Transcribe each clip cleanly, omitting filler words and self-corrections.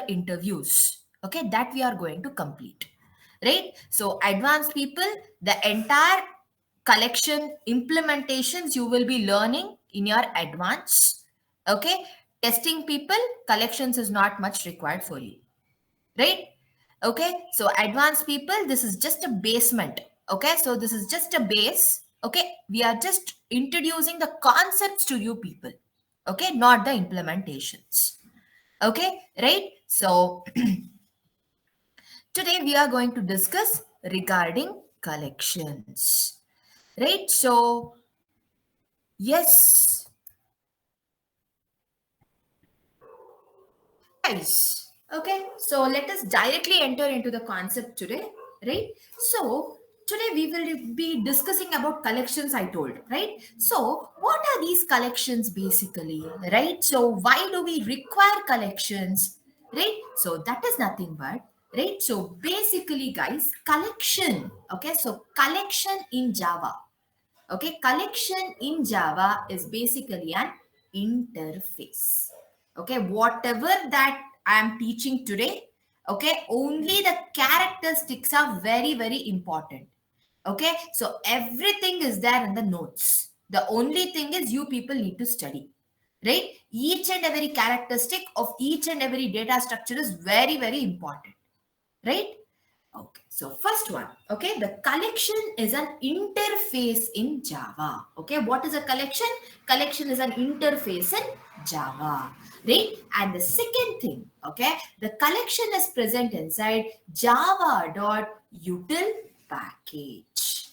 interviews, okay, that we are going to complete, right? So advanced people, the entire collection implementations you will be learning in your advance, okay? Testing people, collections is not much required for you, right? Okay, so advanced people, this is just a basement, okay? So this is just a base, okay? We are just introducing the concepts to you people, okay, not the implementations, okay, right? So today we are going to discuss regarding collections, right? So yes, guys, okay, so let us directly enter into the concept today, right? So today we will be discussing about collections, I told, right? So what are these collections basically, right? So why do we require collections, right? So that is nothing but, right? So basically, guys, collection, okay, so collection in Java, okay, collection in Java is basically an interface. Okay, whatever that I am teaching today, okay, only the characteristics are very, very important. Okay, so everything is there in the notes. The only thing is you people need to study, right? Each and every characteristic of each and every data structure is very, very important, right? Okay, so first one, okay, the collection is an interface in Java. Okay, what is a collection? Collection is an interface in Java, right? And the second thing, okay, the collection is present inside java.util package.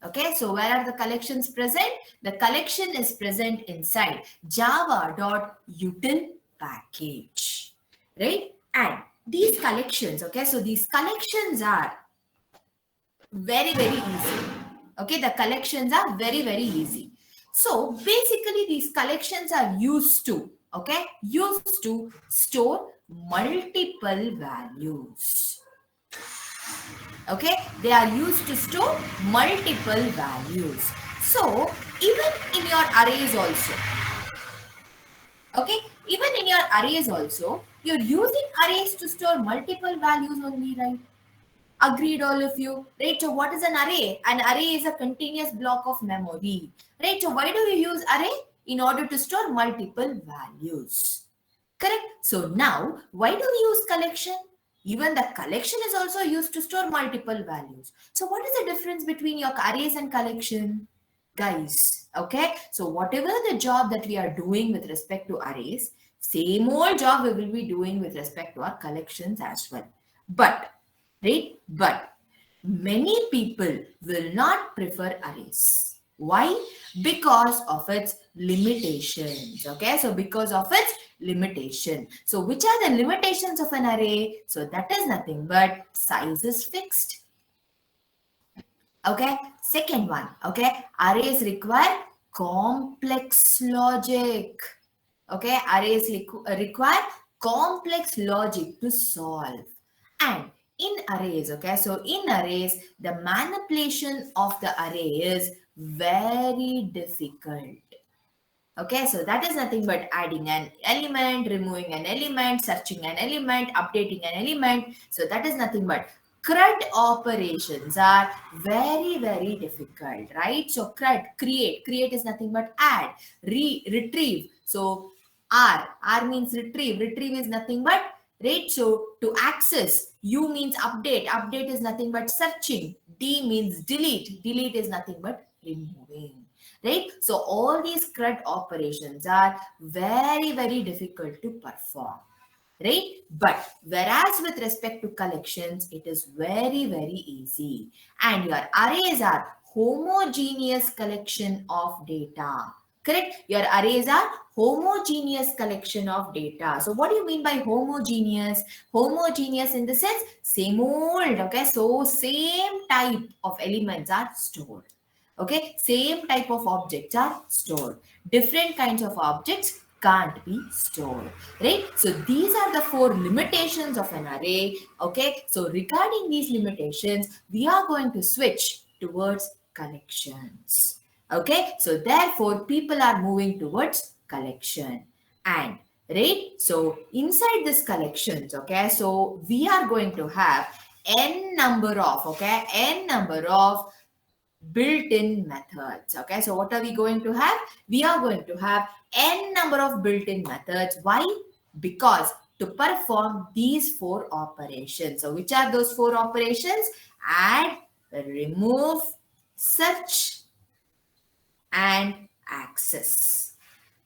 Okay, so where are the collections present? The collection is present inside java.util package, right? And these collections, okay, so these collections are very, very easy. Okay, the collections are very, very easy. So basically these collections are used to, okay, used to store multiple values. Okay, they are used to store multiple values. So even in your arrays also, okay, even in your arrays also, you're using arrays to store multiple values only, right? Agreed, all of you, right? So what is an array? An array is a continuous block of memory, right? So why do we use array? In order to store multiple values, correct? So now, why do we use collection? Even the collection is also used to store multiple values. So what is the difference between your arrays and collection? Guys, okay? So whatever the job that we are doing with respect to arrays, same old job we will be doing with respect to our collections as well. But, right? But many people will not prefer arrays. Why? Because of its limitations. Okay, so because of its limitation. So which are the limitations of an array? So that is nothing but size is fixed. Okay, second one, okay, arrays require complex logic. Okay, arrays require complex logic to solve. And in arrays, okay, so in arrays, the manipulation of the array is very difficult. Okay, so that is nothing but adding an element, removing an element, searching an element, updating an element. So that is nothing but CRUD operations are very, very difficult, right? So CRUD, create is nothing but add, retrieve. So R means retrieve is nothing but, right? So to access, U means update is nothing but searching, D means delete is nothing but removing, right? So all these CRUD operations are very, very difficult to perform, right? But whereas with respect to collections, it is very, very easy. And your arrays are homogeneous collection of data. Correct? Your arrays are homogeneous collection of data. So what do you mean by homogeneous? Homogeneous in the sense same old, okay? So same type of elements are stored. Okay, same type of objects are stored. Different kinds of objects can't be stored, right? So these are the four limitations of an array. Okay, so regarding these limitations, we are going to switch towards collections. Okay, so therefore people are moving towards collection. And right? So inside this collections, okay, so we are going to have n number of built-in methods. Okay, so what are we going to have? We are going to have n number of built-in methods. Why? Because to perform these four operations. So which are those four operations? Add, remove, search, and access.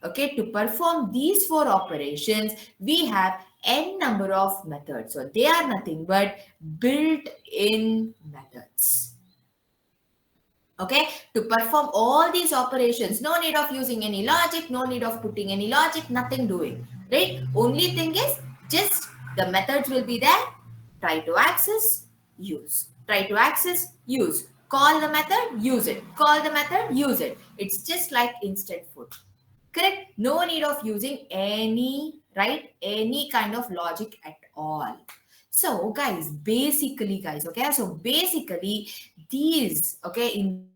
Okay, to perform these four operations, we have n number of methods. So they are nothing but built-in methods. Okay, to perform all these operations, no need of using any logic, no need of putting any logic, nothing doing, right? Only thing is just the methods will be there. Try to access, use. Try to access, use. Call the method, use it. Call the method, use it. It's just like instant food. Correct? No need of using any, right? Any kind of logic at all. So guys, basically guys, okay, so basically these, okay, in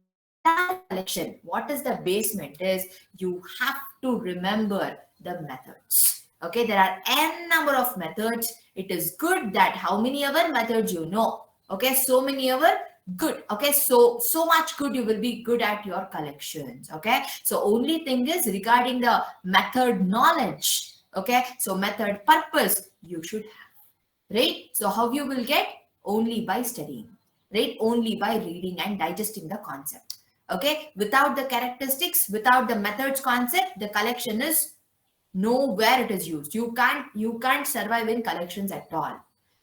entire collection, what is the basement is you have to remember the methods. Okay, there are n number of methods. It is good that how many ever methods you know. Okay, so many ever good. Okay, so much good you will be good at your collections. Okay, so only thing is regarding the method knowledge. Okay, so method purpose you should have, right? So how you will get? Only by studying, right? Only by reading and digesting the concept. Okay, without the characteristics, without the methods concept, the collection is nowhere it is used. You can't survive in collections at all,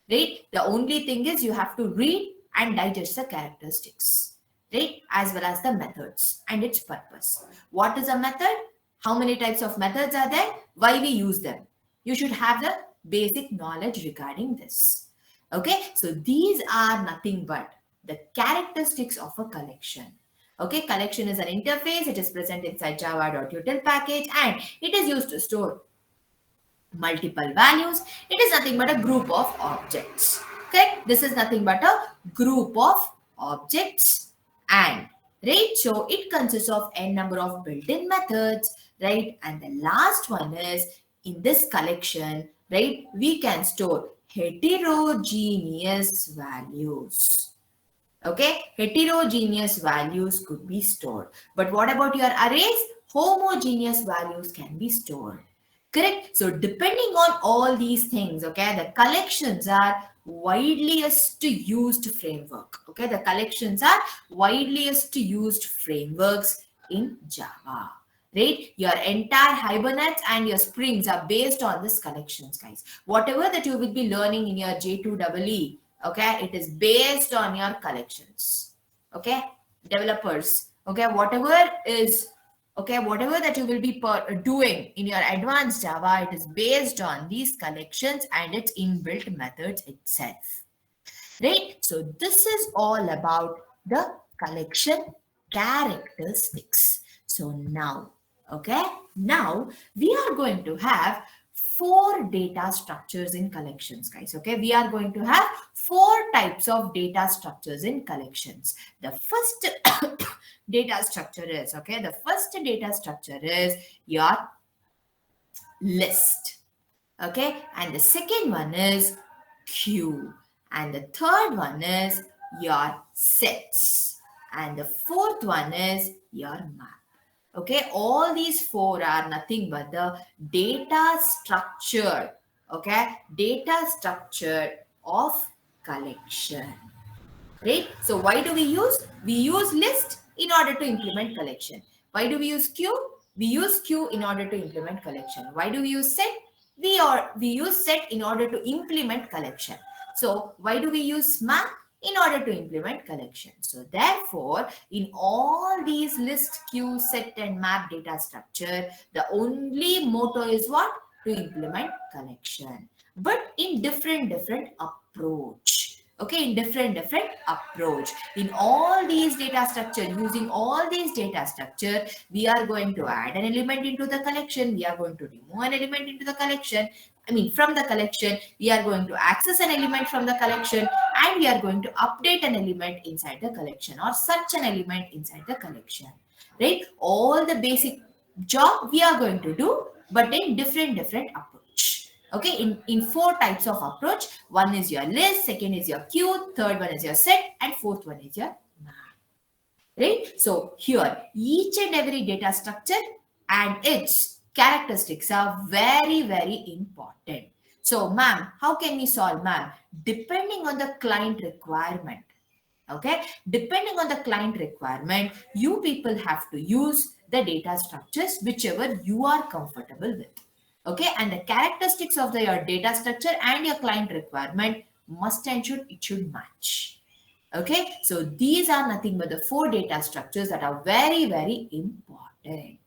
right? The only thing is you have to read and digest the characteristics, right? As well as the methods and its purpose. What is a method? How many types of methods are there? Why we use them? You should have the basic knowledge regarding this. Okay, so these are nothing but the characteristics of a collection. Okay, collection is an interface. It is present inside java.util package and it is used to store multiple values. It is nothing but a group of objects. Okay, this is nothing but a group of objects and right. So it consists of n number of built-in methods, right? And the last one is in this collection, right? We can store heterogeneous values. Okay, heterogeneous values could be stored. But what about your arrays? Homogeneous values can be stored. Correct? So depending on all these things, okay, the collections are wideliest used framework. Okay, the collections are wideliest used frameworks in Java. Right? Your entire Hibernate and your Springs are based on this collections, guys. Whatever that you will be learning in your J2EE, okay, it is based on your collections. Okay, developers, okay, whatever that you will be doing in your advanced Java, it is based on these collections and its inbuilt methods itself, right? So this is all about the collection characteristics. So now, okay, now we are going to have four data structures in collections, guys. Okay, we are going to have four types of data structures in collections. The first data structure is, okay, the first data structure is your list. Okay, and the second one is queue, and the third one is your sets, and the fourth one is your map. Okay, all these four are nothing but the data structure. Okay, data structure of collection, right? So why do we use list in order to implement collection? Why do we use queue? We use queue in order to implement collection. Why do we use set? We use set in order to implement collection. So why do we use map? In order to implement collection. So therefore, in all these list, queue, set and map data structure, the only motto is what? To implement collection. But in different approach. Okay, in different approach. In all these data structure, using all these data structure, we are going to add an element into the collection. We are going to remove an element into the collection. From the collection, we are going to access an element from the collection and we are going to update an element inside the collection or search an element inside the collection. Right? All the basic job we are going to do but in different approach. Okay, in 4 types of approach. One is your list, second is your queue, third one is your set, and fourth one is your map. Right? So here, each and every data structure and its characteristics are very, very important. So, ma'am, how can we solve, ma'am? Depending on the client requirement. Okay, depending on the client requirement, you people have to use the data structures whichever you are comfortable with. Okay, and the characteristics of your data structure and your client requirement must and should match. Okay, so these are nothing but the 4 data structures that are very, very important.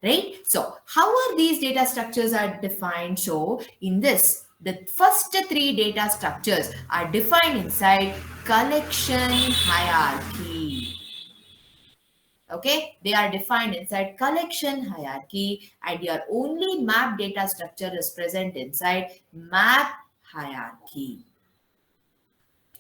Right? So how are these data structures are defined? So in this, the first 3 data structures are defined inside collection hierarchy. Okay, they are defined inside collection hierarchy, and your only map data structure is present inside map hierarchy.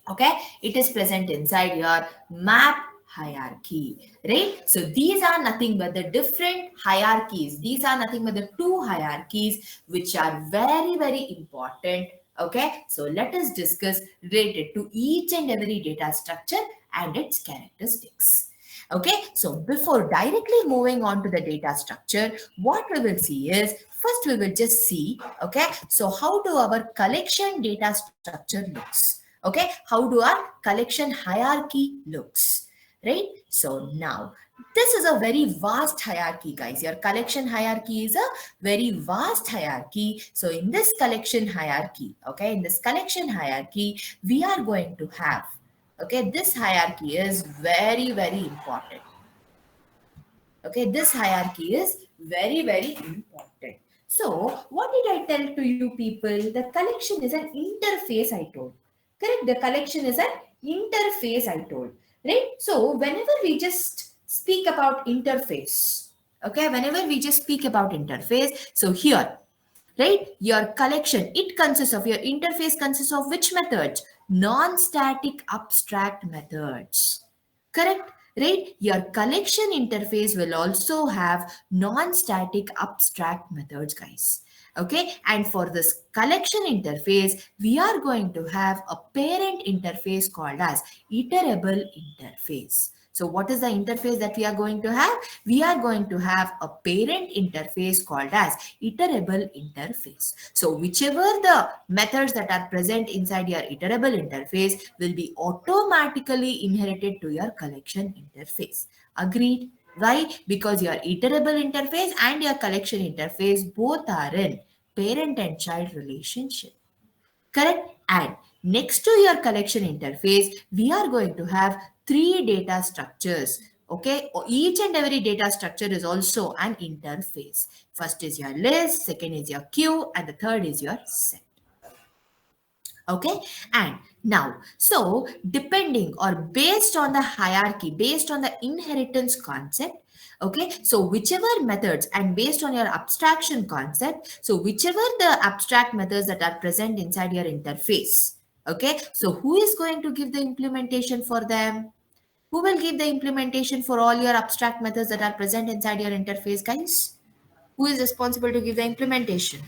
Okay, it is present inside your map hierarchy, right? So these are nothing but the different hierarchies. These are nothing but the 2 hierarchies which are very, very important. Okay, so let us discuss related to each and every data structure and its characteristics. Okay, so before directly moving on to the data structure, what we will see is first we will just see, okay, so how do our collection data structure looks? Okay, how do our collection hierarchy looks, right? So now this is a very vast hierarchy, guys. Your collection hierarchy is a very vast hierarchy. So in this collection hierarchy, okay, in this collection hierarchy, we are going to have, okay, this hierarchy is very, very important. Okay, this hierarchy is very, very important. So what did I tell to you people? The collection is an interface, I told. Correct? The collection is an interface, I told. Right? So whenever we just speak about interface, okay, whenever we just speak about interface, so here, right, your collection, it consists of, your interface consists of which methods? Non-static abstract methods. Correct? Right? Your collection interface will also have non-static abstract methods, guys. Okay, and for this collection interface, we are going to have a parent interface called as iterable interface. So what is the interface that we are going to have? We are going to have a parent interface called as iterable interface. So whichever the methods that are present inside your iterable interface will be automatically inherited to your collection interface. Agreed? Why? Because your iterable interface and your collection interface both are in parent and child relationship. Correct? And next to your collection interface, we are going to have 3 data structures. Okay, each and every data structure is also an interface. First is your list, second is your queue, and the third is your set. Okay, and now, so depending or based on the hierarchy, based on the inheritance concept, okay, so whichever methods and based on your abstraction concept, so whichever the abstract methods that are present inside your interface, okay, so who is going to give the implementation for them? Who will give the implementation for all your abstract methods that are present inside your interface, guys? Who is responsible to give the implementation?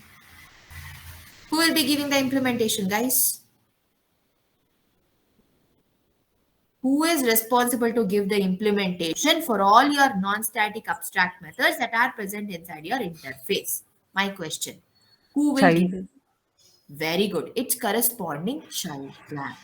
Who will be giving the implementation, guys? Who is responsible to give the implementation for all your non-static abstract methods that are present inside your interface? My question. Who will give? Child. Very good. It's corresponding child class.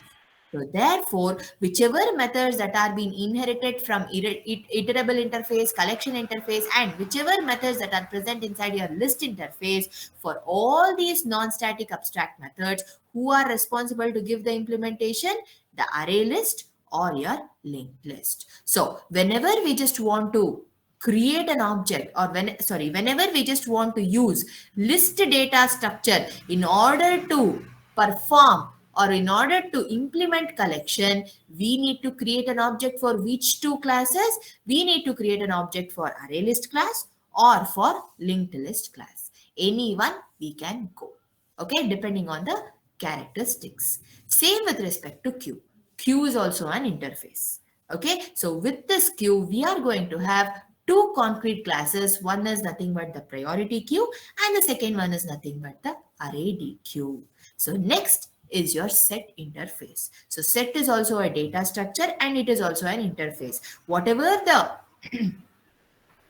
So therefore, whichever methods that are being inherited from iterable interface, collection interface, and whichever methods that are present inside your list interface, for all these non-static abstract methods, who are responsible to give the implementation? The array list or your linked list. So whenever we just want to create an object, or whenever we just want to use list data structure in order to perform or in order to implement collection, we need to create an object for which 2 classes? We need to create an object for array list class or for linked list class. Any one we can go. Okay, depending on the characteristics. Same with respect to queue. Queue is also an interface. Okay, so with this queue, we are going to have two concrete classes. One is nothing but the priority queue and the second one is nothing but the array DQ. So next is your set interface. So set is also a data structure and it is also an interface. Whatever the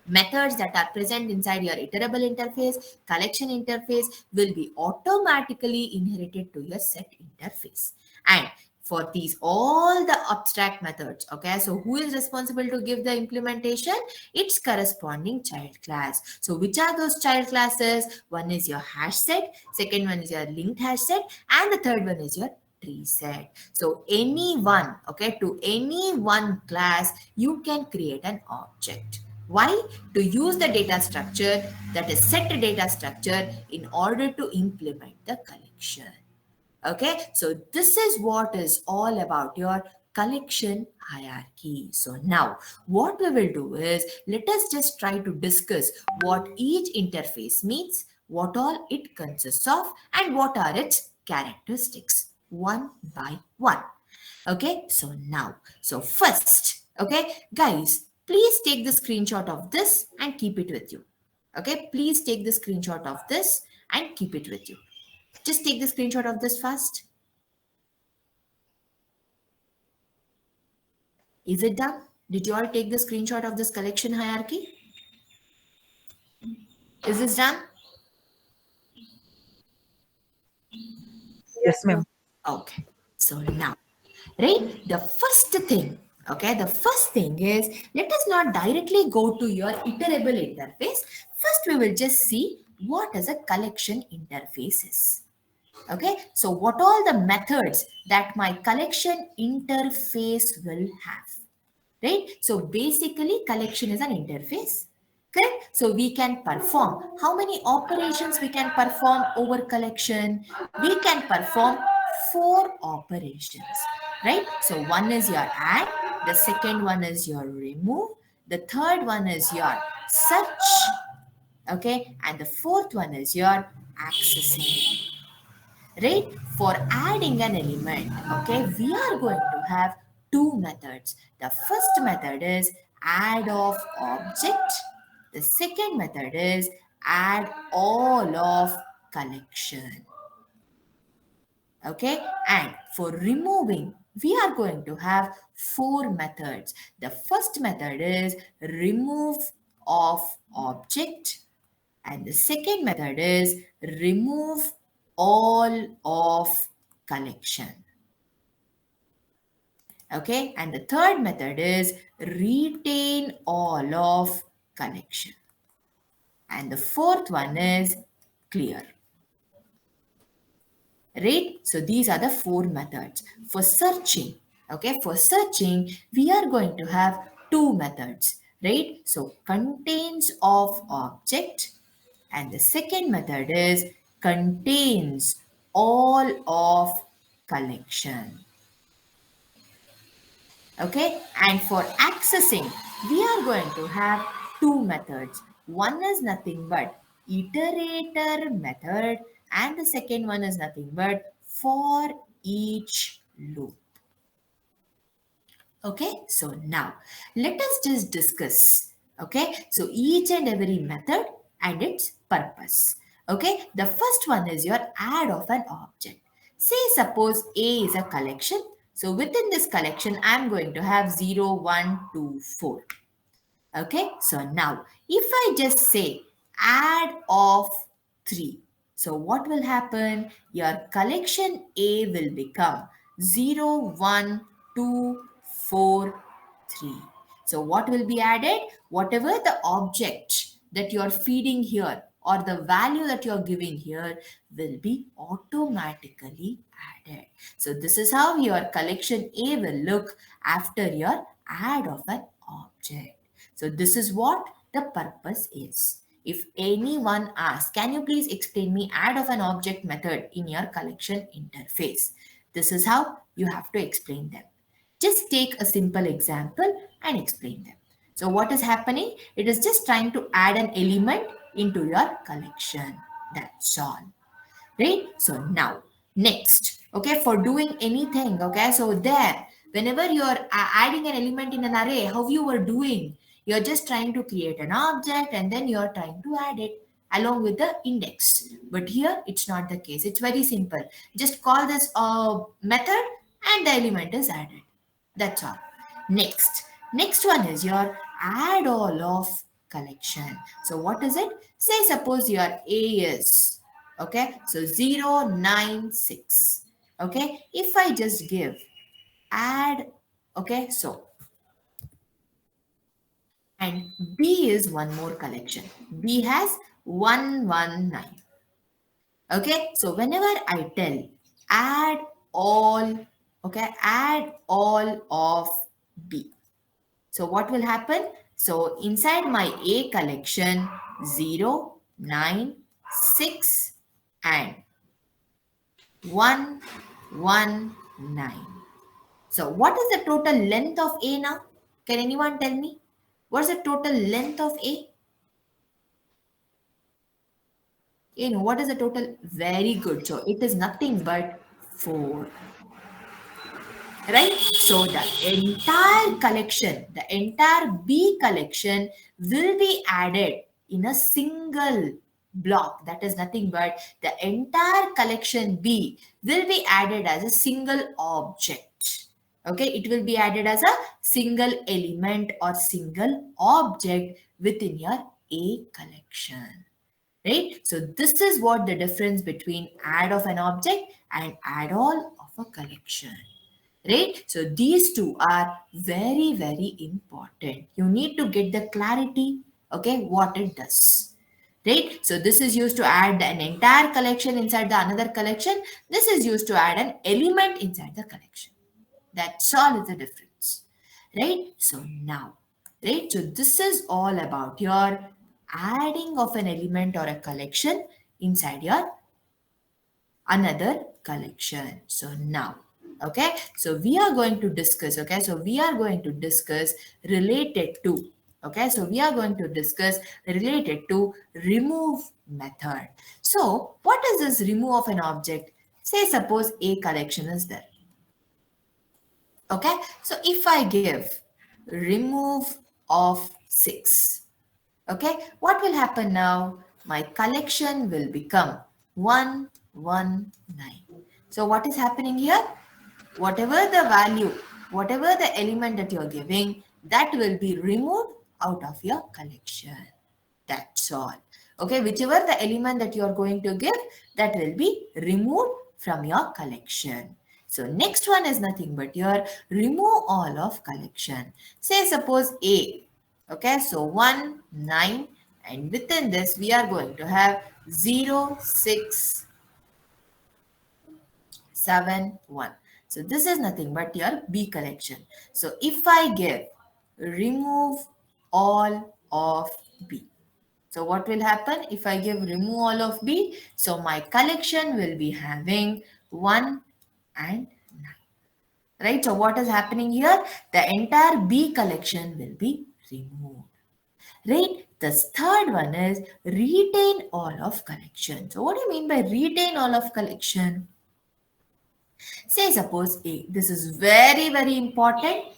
methods that are present inside your iterable interface, collection interface will be automatically inherited to your set interface. And for these, all the abstract methods, okay, so who is responsible to give the implementation? Its corresponding child class. So which are those child classes? One is your hash set, second one is your linked hash set, and the third one is your tree set. So any one, okay, to any one class, you can create an object. Why? To use the data structure, that is set data structure, in order to implement the collection. Okay, so this is what is all about your collection hierarchy. So now what we will do is, let us just try to discuss what each interface means, what all it consists of, and what are its characteristics, one by one. Okay, so now, so first, okay, guys, please take the screenshot of this and keep it with you. Okay, please take the screenshot of this and keep it with you. Just take the screenshot of this first. Is it done? Did you all take the screenshot of this collection hierarchy? Is this done? Yes, ma'am. Okay, so now, right, the first thing, okay, the first thing is, let us not directly go to your iterable interface. First, we will just see what is a collection interface is. Okay, so what all the methods that my collection interface will have, right? So basically collection is an interface, correct? So we can perform, how many operations we can perform over collection? We can perform 4 operations, right? So one is your add, the second one is your remove, the third one is your search, okay, and the fourth one is your accessing. Right? For adding an element, okay, we are going to have 2 methods. The first method is add of object. The second method is add all of collection. Okay, and for removing, we are going to have 4 methods. The first method is remove of object, and the second method is remove all of collection. Okay, and the third method is retain all of collection. And the fourth one is clear. Right? So these are the 4 methods. For searching, okay, for searching, we are going to have 2 methods, right? So contains of object, and the second method is contains all of collection. Okay, and for accessing, we are going to have 2 methods. One is nothing but iterator method, and the second one is nothing but for each loop. Okay, so now let us just discuss, okay, so each and every method and its purpose. Okay, the first one is your add of an object. Say suppose A is a collection. So within this collection, I'm going to have 0, 1, 2, 4. Okay, so now if I just say add of 3, so what will happen? Your collection A will become 0, 1, 2, 4, 3. So what will be added? Whatever the object that you're feeding here or the value that you're giving here will be automatically added. So this is how your collection A will look after your add of an object. So this is what the purpose is. If anyone asks, can you please explain me add of an object method in your collection interface? This is how you have to explain them. Just take a simple example and explain them. So what is happening? It is just trying to add an element into your collection. That's all. Right? So now, next, okay, for doing anything, okay, so there, whenever you're adding an element in an array, how you were doing? You're just trying to create an object and then you're trying to add it along with the index. But here it's not the case. It's very simple. Just call this a method and the element is added. That's all. Next one is your add all of collection. So what is it? Say suppose your A is, okay, so 096. Okay, if I just give add, okay, so and B is one more collection. B has 119. Okay, so whenever I tell add all, okay, add all of B. So what will happen? So inside my A collection, 0, 9, 6 and 1, 1, 9. So what is the total length of A now? Can anyone tell me? What's the total length of A? What is the total? Very good. So it is nothing but 4. Right? So the entire collection, the entire B collection will be added in a single block. That is nothing but the entire collection B will be added as a single object. Okay, it will be added as a single element or single object within your A collection. Right? So this is what the difference between add of an object and add all of a collection. Right? So these two are very, very important. You need to get the clarity, okay, what it does. Right? So this is used to add an entire collection inside the another collection. This is used to add an element inside the collection. That's all is the difference. Right? So now, right? So this is all about your adding of an element or a collection inside your another collection. So now, okay, so we are going to discuss, okay, so we are going to discuss related to, okay, so we are going to discuss related to remove method. So what is this remove of an object? Say suppose A collection is there. Okay, so if I give remove of 6, okay, what will happen now? My collection will become 119. So what is happening here? Whatever the value, whatever the element that you're giving, that will be removed out of your collection. That's all. Okay, whichever the element that you're going to give, that will be removed from your collection. So next one is nothing but your remove all of collection. Say suppose A. Okay, so 1, 9 and within this we are going to have 0, 6, 7, 1. So this is nothing but your B collection. So if I give remove all of B. So what will happen if I give remove all of B? So my collection will be having 1 and 9. Right? So what is happening here? The entire B collection will be removed. Right? The third one is retain all of collection. So what do you mean by retain all of collection? Say suppose A. This is very, very important.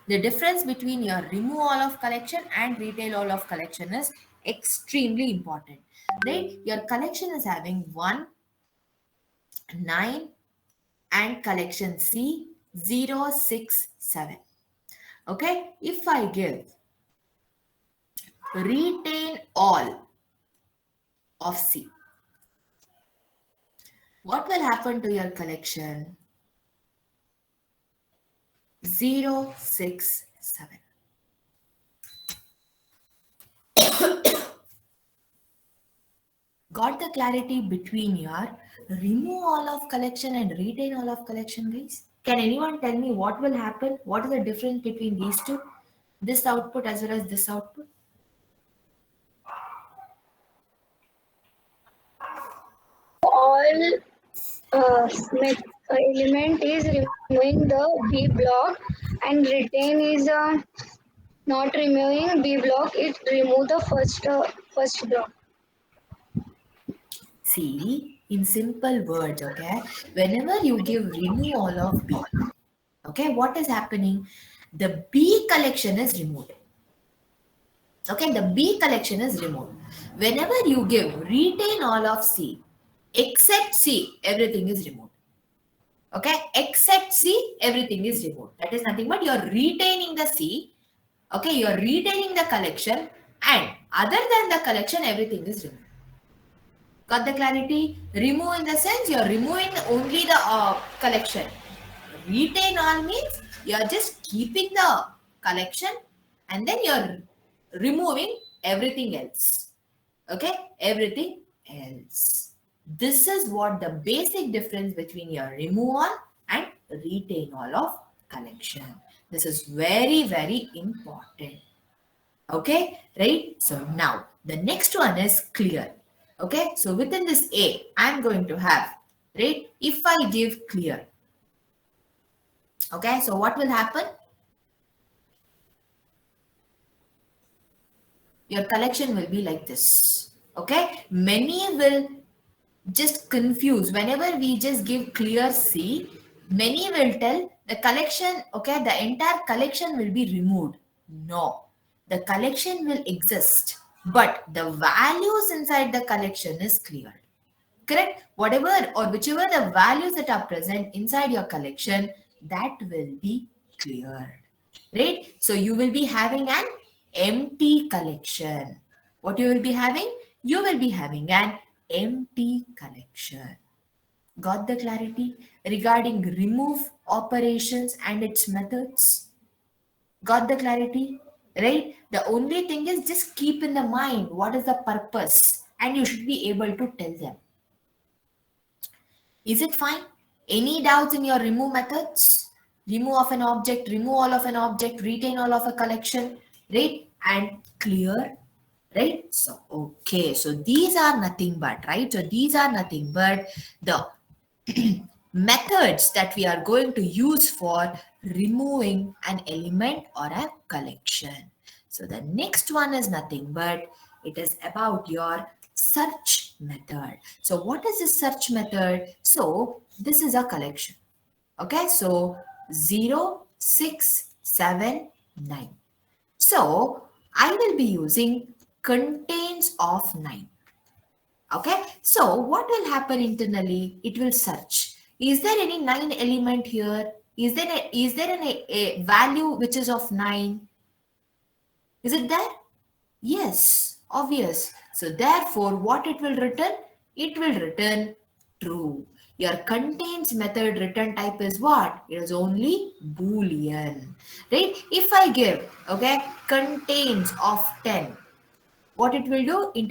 The difference between your remove all of collection and retain all of collection is extremely important. Right? Your collection is having 1, 9 and collection C 0, 6, 7. Okay? If I give retain all of C, what will happen to your collection? 0, 6, 7. Got the clarity between your remove all of collection and retain all of collection, guys? Can anyone tell me what will happen? What is the difference between these two? This output as well as this output? All element is removing the B block and retain is not removing B block. It remove the first block. See, in simple words, okay, whenever you give remove all of B, okay, what is happening? the B collection is removed. Okay, the B collection is removed. Whenever you give retain all of C, except C, everything is removed. Okay, except C, everything is removed. That is nothing but you're retaining the C. Okay, you're retaining the collection, and other than the collection, everything is removed. Got the clarity? Remove in the sense you're removing only the collection. Retain all means you're just keeping the collection and then you're removing everything else. Okay, everything else. This is what the basic difference between your remove all and retain all of collection. This is very, very important. Okay, right? So now the next one is clear. Okay, so within this A, I'm going to have, right? If I give clear, okay, so what will happen? Your collection will be like this. Okay, many will just confuse whenever we just give clear C. Many will tell the collection, okay, the entire collection will be removed. No, the collection will exist, but the values inside the collection is cleared. Correct? Whatever or whichever the values that are present inside your collection, that will be cleared. Right? So you will be having an empty collection. What you will be having? You will be having an empty collection. Got the clarity regarding remove operations and its methods? Got the clarity? Right? The only thing is just keep in the mind what is the purpose and you should be able to tell them. Is it fine? Any doubts in your remove methods? Remove of an object, remove all of an object, retain all of a collection, right? And clear, right? So, okay. So, these are nothing but, right? So, these are nothing but the methods that we are going to use for removing an element or a collection. So, the next one is nothing but it is about your search method. So what is this search method? So this is a collection. Okay, so 0, 6, 7, 9. So I will be using contains of 9. Okay, so what will happen internally? It will search. Is there any 9 element here? Is there a value which is of 9? Is it there? Yes, obvious. So therefore, what it will return? It will return true. Your contains method return type is what? It is only Boolean. Right? If I give, okay, contains of 10, what it will do? In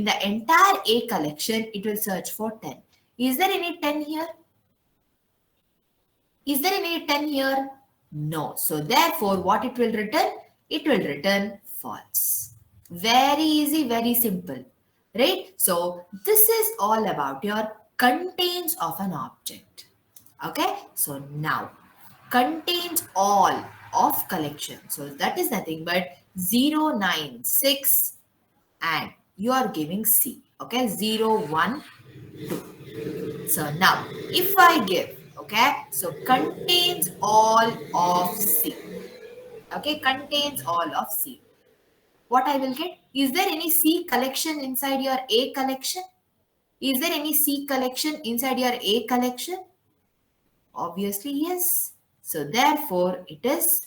the entire A collection, it will search for 10. Is there any 10 here? Is there any 10 here? No. So therefore, what it will return? It will return false. Very easy, very simple, right? So this is all about your contains of an object. Okay, so now contains all of collection. So that is nothing but 0, 9, 6 and you are giving C. Okay, 0, 1, 2. So now if I give, okay, so contains all of C. Okay, contains all of C. What I will get? Is there any C collection inside your A collection? Is there any C collection inside your A collection? Obviously, yes. So therefore, it is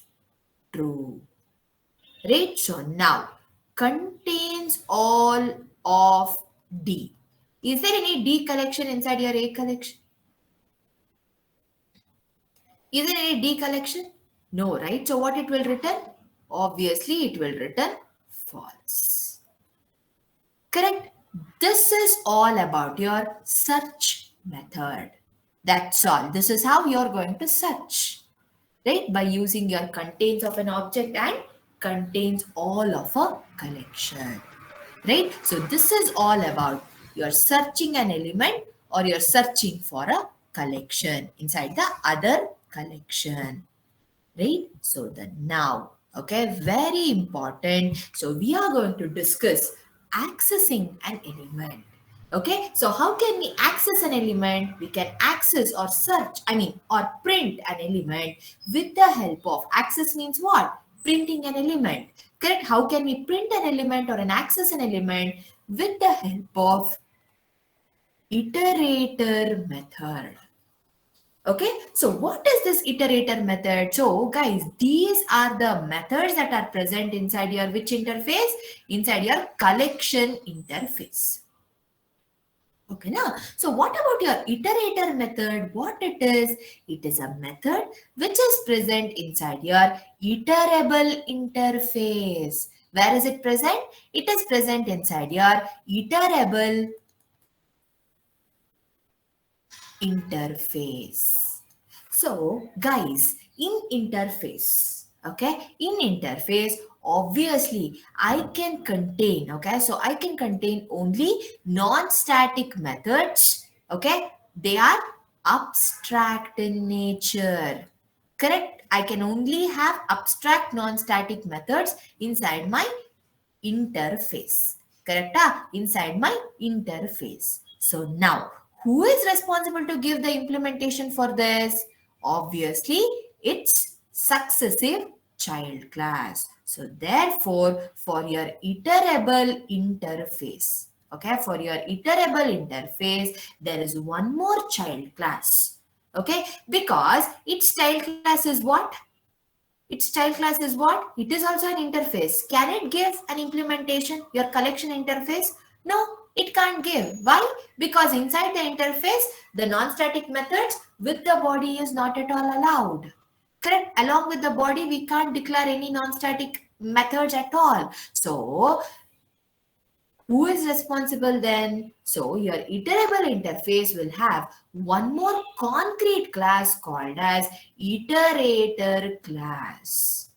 true. Right? So now, contains all of D. Is there any D collection inside your A collection? Is there any D collection? No, right? So what it will return? Obviously, it will return false. Correct? This is all about your search method. That's all. This is how you're going to search, right? By using your contains of an object and contains all of a collection, right? So this is all about your searching an element or you're searching for a collection inside the other collection, right? So the now, okay, very important. So we are going to discuss accessing an element. Okay, so how can we access an element? We can access or search, or print an element with the help of, access means what? Printing an element. Correct? How can we print an element or an access an element? With the help of iterator method. Okay, so what is this iterator method? So guys, these are the methods that are present inside your which interface? Inside your collection interface. Okay, now, so what about your iterator method? What it is? It is a method which is present inside your iterable interface. Where is it present? It is present inside your iterable interface. So guys, in interface, okay, in interface, obviously I can contain, okay, so I can contain only non-static methods, okay, they are abstract in nature, correct? I can only have abstract non-static methods inside my interface, correct? Inside my interface. So now, who is responsible to give the implementation for this? Obviously, it's successive child class. So therefore, for your iterable interface, okay, for your iterable interface, there is one more child class, okay, because its child class is what? Its child class is what? It is also an interface. Can it give an implementation, your collection interface? No, it can't give. Why? Because inside the interface, the non-static methods with the body is not at all allowed. Correct? Along with the body, we can't declare any non-static methods at all. So who is responsible then? So your iterable interface will have one more concrete class called as iterator class.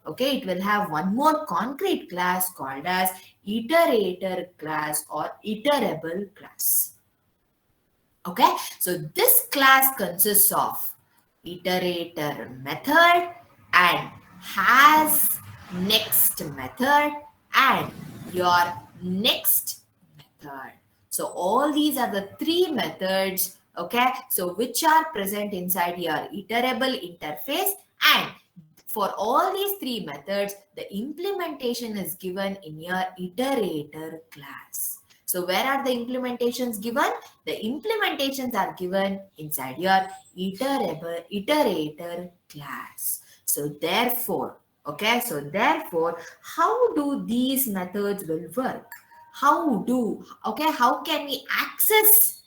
Okay, it will have one more concrete class called as iterator class or iterable class. Okay, so this class consists of iterator method and has next method and your next method. So all these are the three methods, okay, so which are present inside your iterable interface, and for all these three methods, the implementation is given in your iterator class. So where are the implementations given? The implementations are given inside your iterator class. So therefore, okay, so therefore, how do these methods will work? How can we access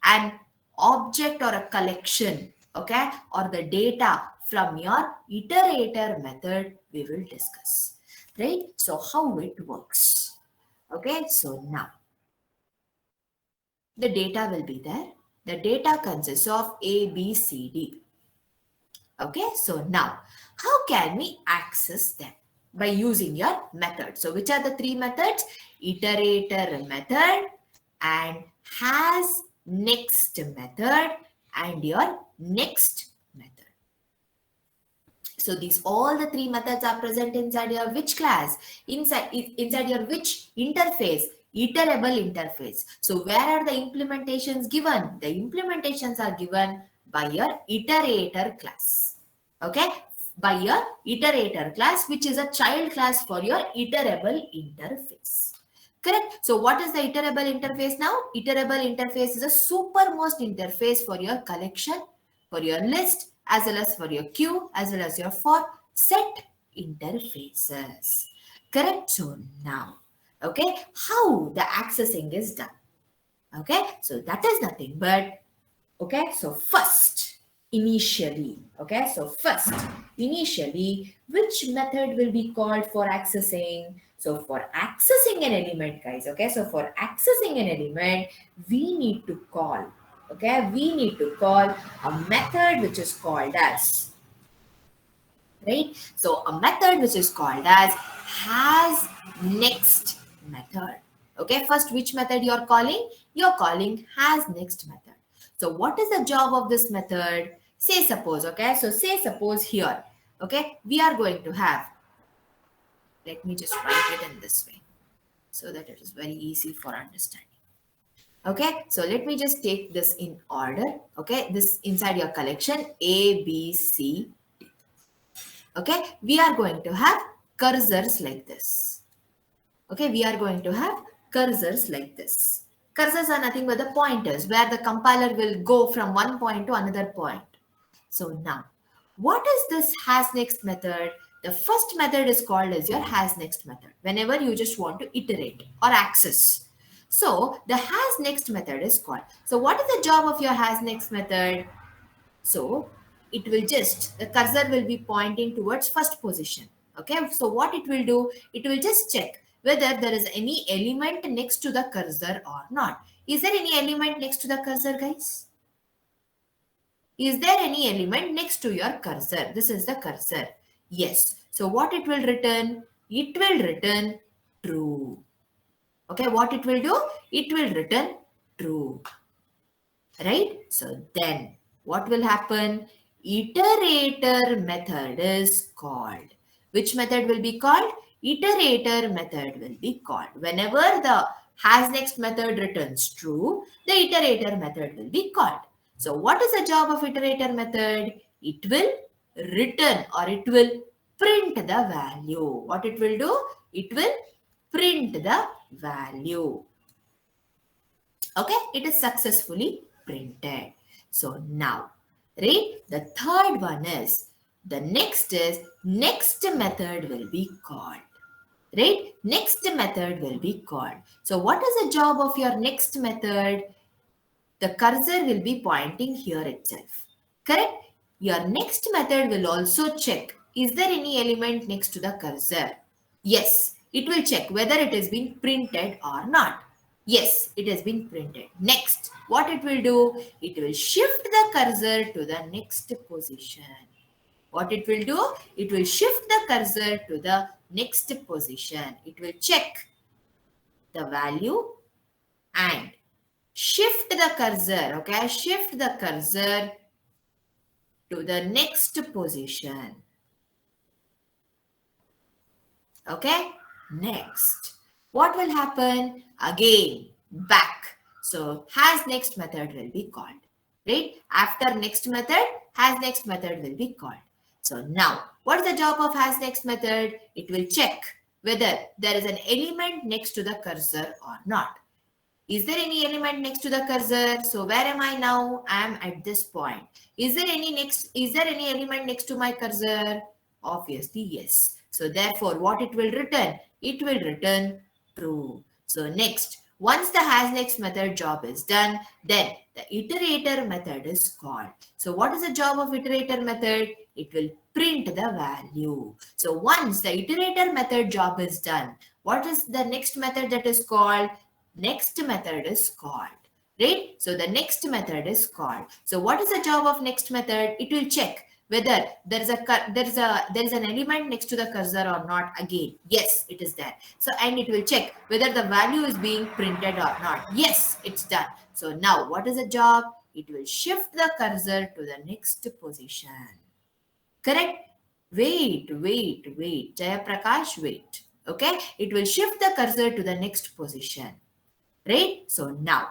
an object or a collection, okay, or the data from your iterator method we will discuss, right? So how it works, okay, so now the data will be there. The data consists of A, B, C, D. Okay, so now how can we access them? By using your method. So which are the three methods? Iterator method and has next method and your next method. So these all the three methods are present inside your which class? Inside your which interface? Iterable interface. So where are the implementations given? The implementations are given by your iterator class. Okay, by your iterator class, which is a child class for your iterable interface. Correct. So what is the iterable interface now? Iterable interface is a supermost interface for your collection, for your list, as well as for your queue, as well as your for set interfaces. Correct. So now, okay, how the accessing is done. Okay, so that is nothing but, okay, so first, initially, okay, so first, initially, which method will be called for accessing? So for accessing an element, guys, okay, so for accessing an element, we need to call, okay, we need to call a method which is called as, right? So a method which is called as has next method. Okay, first which method you're calling? You're calling has next method. So what is the job of this method? Say suppose, okay, so say suppose here, okay, we are going to have, let me just write it in this way so that it is very easy for understanding. Okay, so let me just take this in order. Okay, this inside your collection A, B, C. Okay, we are going to have cursors like this. Okay, we are going to have cursors like this. Cursors are nothing but the pointers where the compiler will go from one point to another point. So now, what is this has next method? The first method is called as your has next method whenever you just want to iterate or access. So the has next method is called. So what is the job of your has next method? So it will just, the cursor will be pointing towards first position. Okay, so what it will do, it will just check whether there is any element next to the cursor or not. Is there any element next to the cursor, guys? Is there any element next to your cursor? This is the cursor. Yes. So what it will return? It will return true. Okay, what it will do? It will return true. Right? So then what will happen? Iterator method is called. Which method will be called? Iterator method will be called. Whenever the has next method returns true, the iterator method will be called. So what is the job of iterator method? It will return or it will print the value. What it will do? It will print the value. Okay, it is successfully printed. So now, right, the third one is, the next is, next method will be called. Right, next method will be called. So what is the job of your next method? The cursor will be pointing here itself. Correct? Your next method will also check, is there any element next to the cursor? Yes, it will check whether it has been printed or not. Yes, it has been printed. Next, what it will do? It will shift the cursor to the next position. What it will do? It will shift the cursor to the next position. It will check the value and shift the cursor. Okay, shift the cursor to the next position. Okay, next. What will happen? Again, back. So, has next method will be called. Right? After next method, has next method will be called. So, now, what is the job of has next method? It will check whether there is an element next to the cursor or not. Is there any element next to the cursor? So where am I now? I am at this point. Is there any element next to my cursor? Obviously, yes. So therefore, what it will return? It will return true. So next, once the has next method job is done, then the iterator method is called. So what is the job of iterator method? It will print the value. So once the iterator method job is done, what is the next method that is called? Next method is called. Right? So the next method is called. So what is the job of next method? It will check whether there is an element next to the cursor or not. Again, yes, it is there. So and it will check whether the value is being printed or not. Yes, it's done. So now what is the job? It will shift the cursor to the next position. Correct? Wait. Jaya Prakash, wait. Okay? It will shift the cursor to the next position. Right? So now,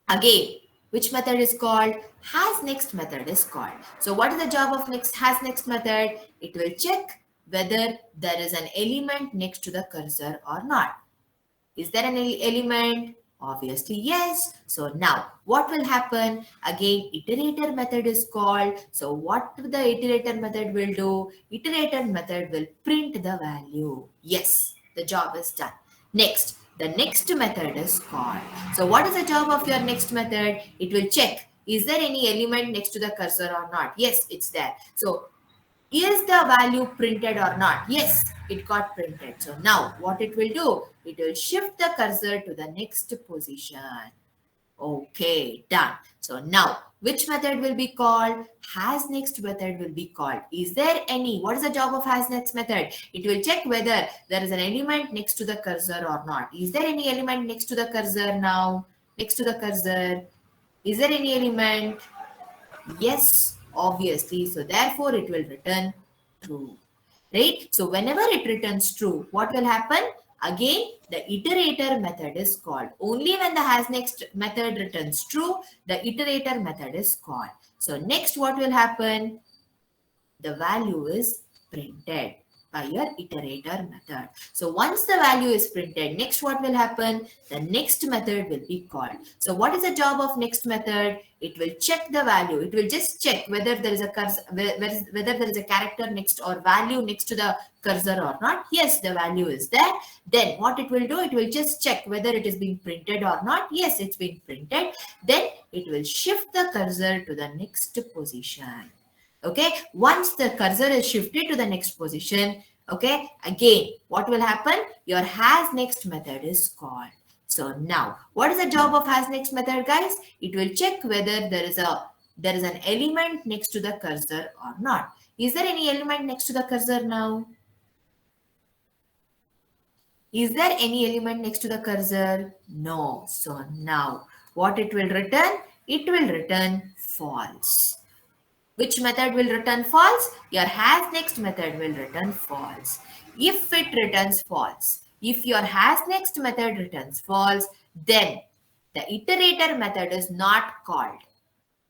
again, which method is called? Has next method is called. So what is the job of has next method? It will check whether there is an element next to the cursor or not. Is there an element? Obviously, yes. So now what will happen? Again, iterator method is called. So what the iterator method will do? Iterator method will print the value. Yes, the job is done. Next, the next method is called. So what is the job of your next method? It will check, is there any element next to the cursor or not? Yes, it's there. So is the value printed or not? Yes, it got printed. So now what it will do? It will shift the cursor to the next position. Okay, done. So now which method will be called? Has next method will be called. Is there any? What is the job of has next method? It will check whether there is an element next to the cursor or not. Is there any element next to the cursor now? Next to the cursor. Is there any element? Yes, obviously. So therefore it will return true. Right? So whenever it returns true, what will happen? again the iterator method is called. Only when the has next method returns true, the iterator method is called. So next what will happen? The value is printed by your iterator method. So once the value is printed, next what will happen? The next method will be called. So what is the job of next method? It will check the value. It will just check whether there is a cursor, whether there is a character next or value next to the cursor or not. Yes, the value is there. Then what it will do? It will just check whether it is being printed or not. Yes, it's been printed. Then it will shift the cursor to the next position. Okay, once the cursor is shifted to the next position, okay, again what will happen? Your has next method is called. So now what is the job of has next method, guys? It will check whether there is an element next to the cursor or not. Is there any element next to the cursor now? Is there any element next to the cursor? No. So now what it will return? It will return false. Which method will return false? Your has next method will return false. If it returns false, if your has next method returns false, then the iterator method is not called.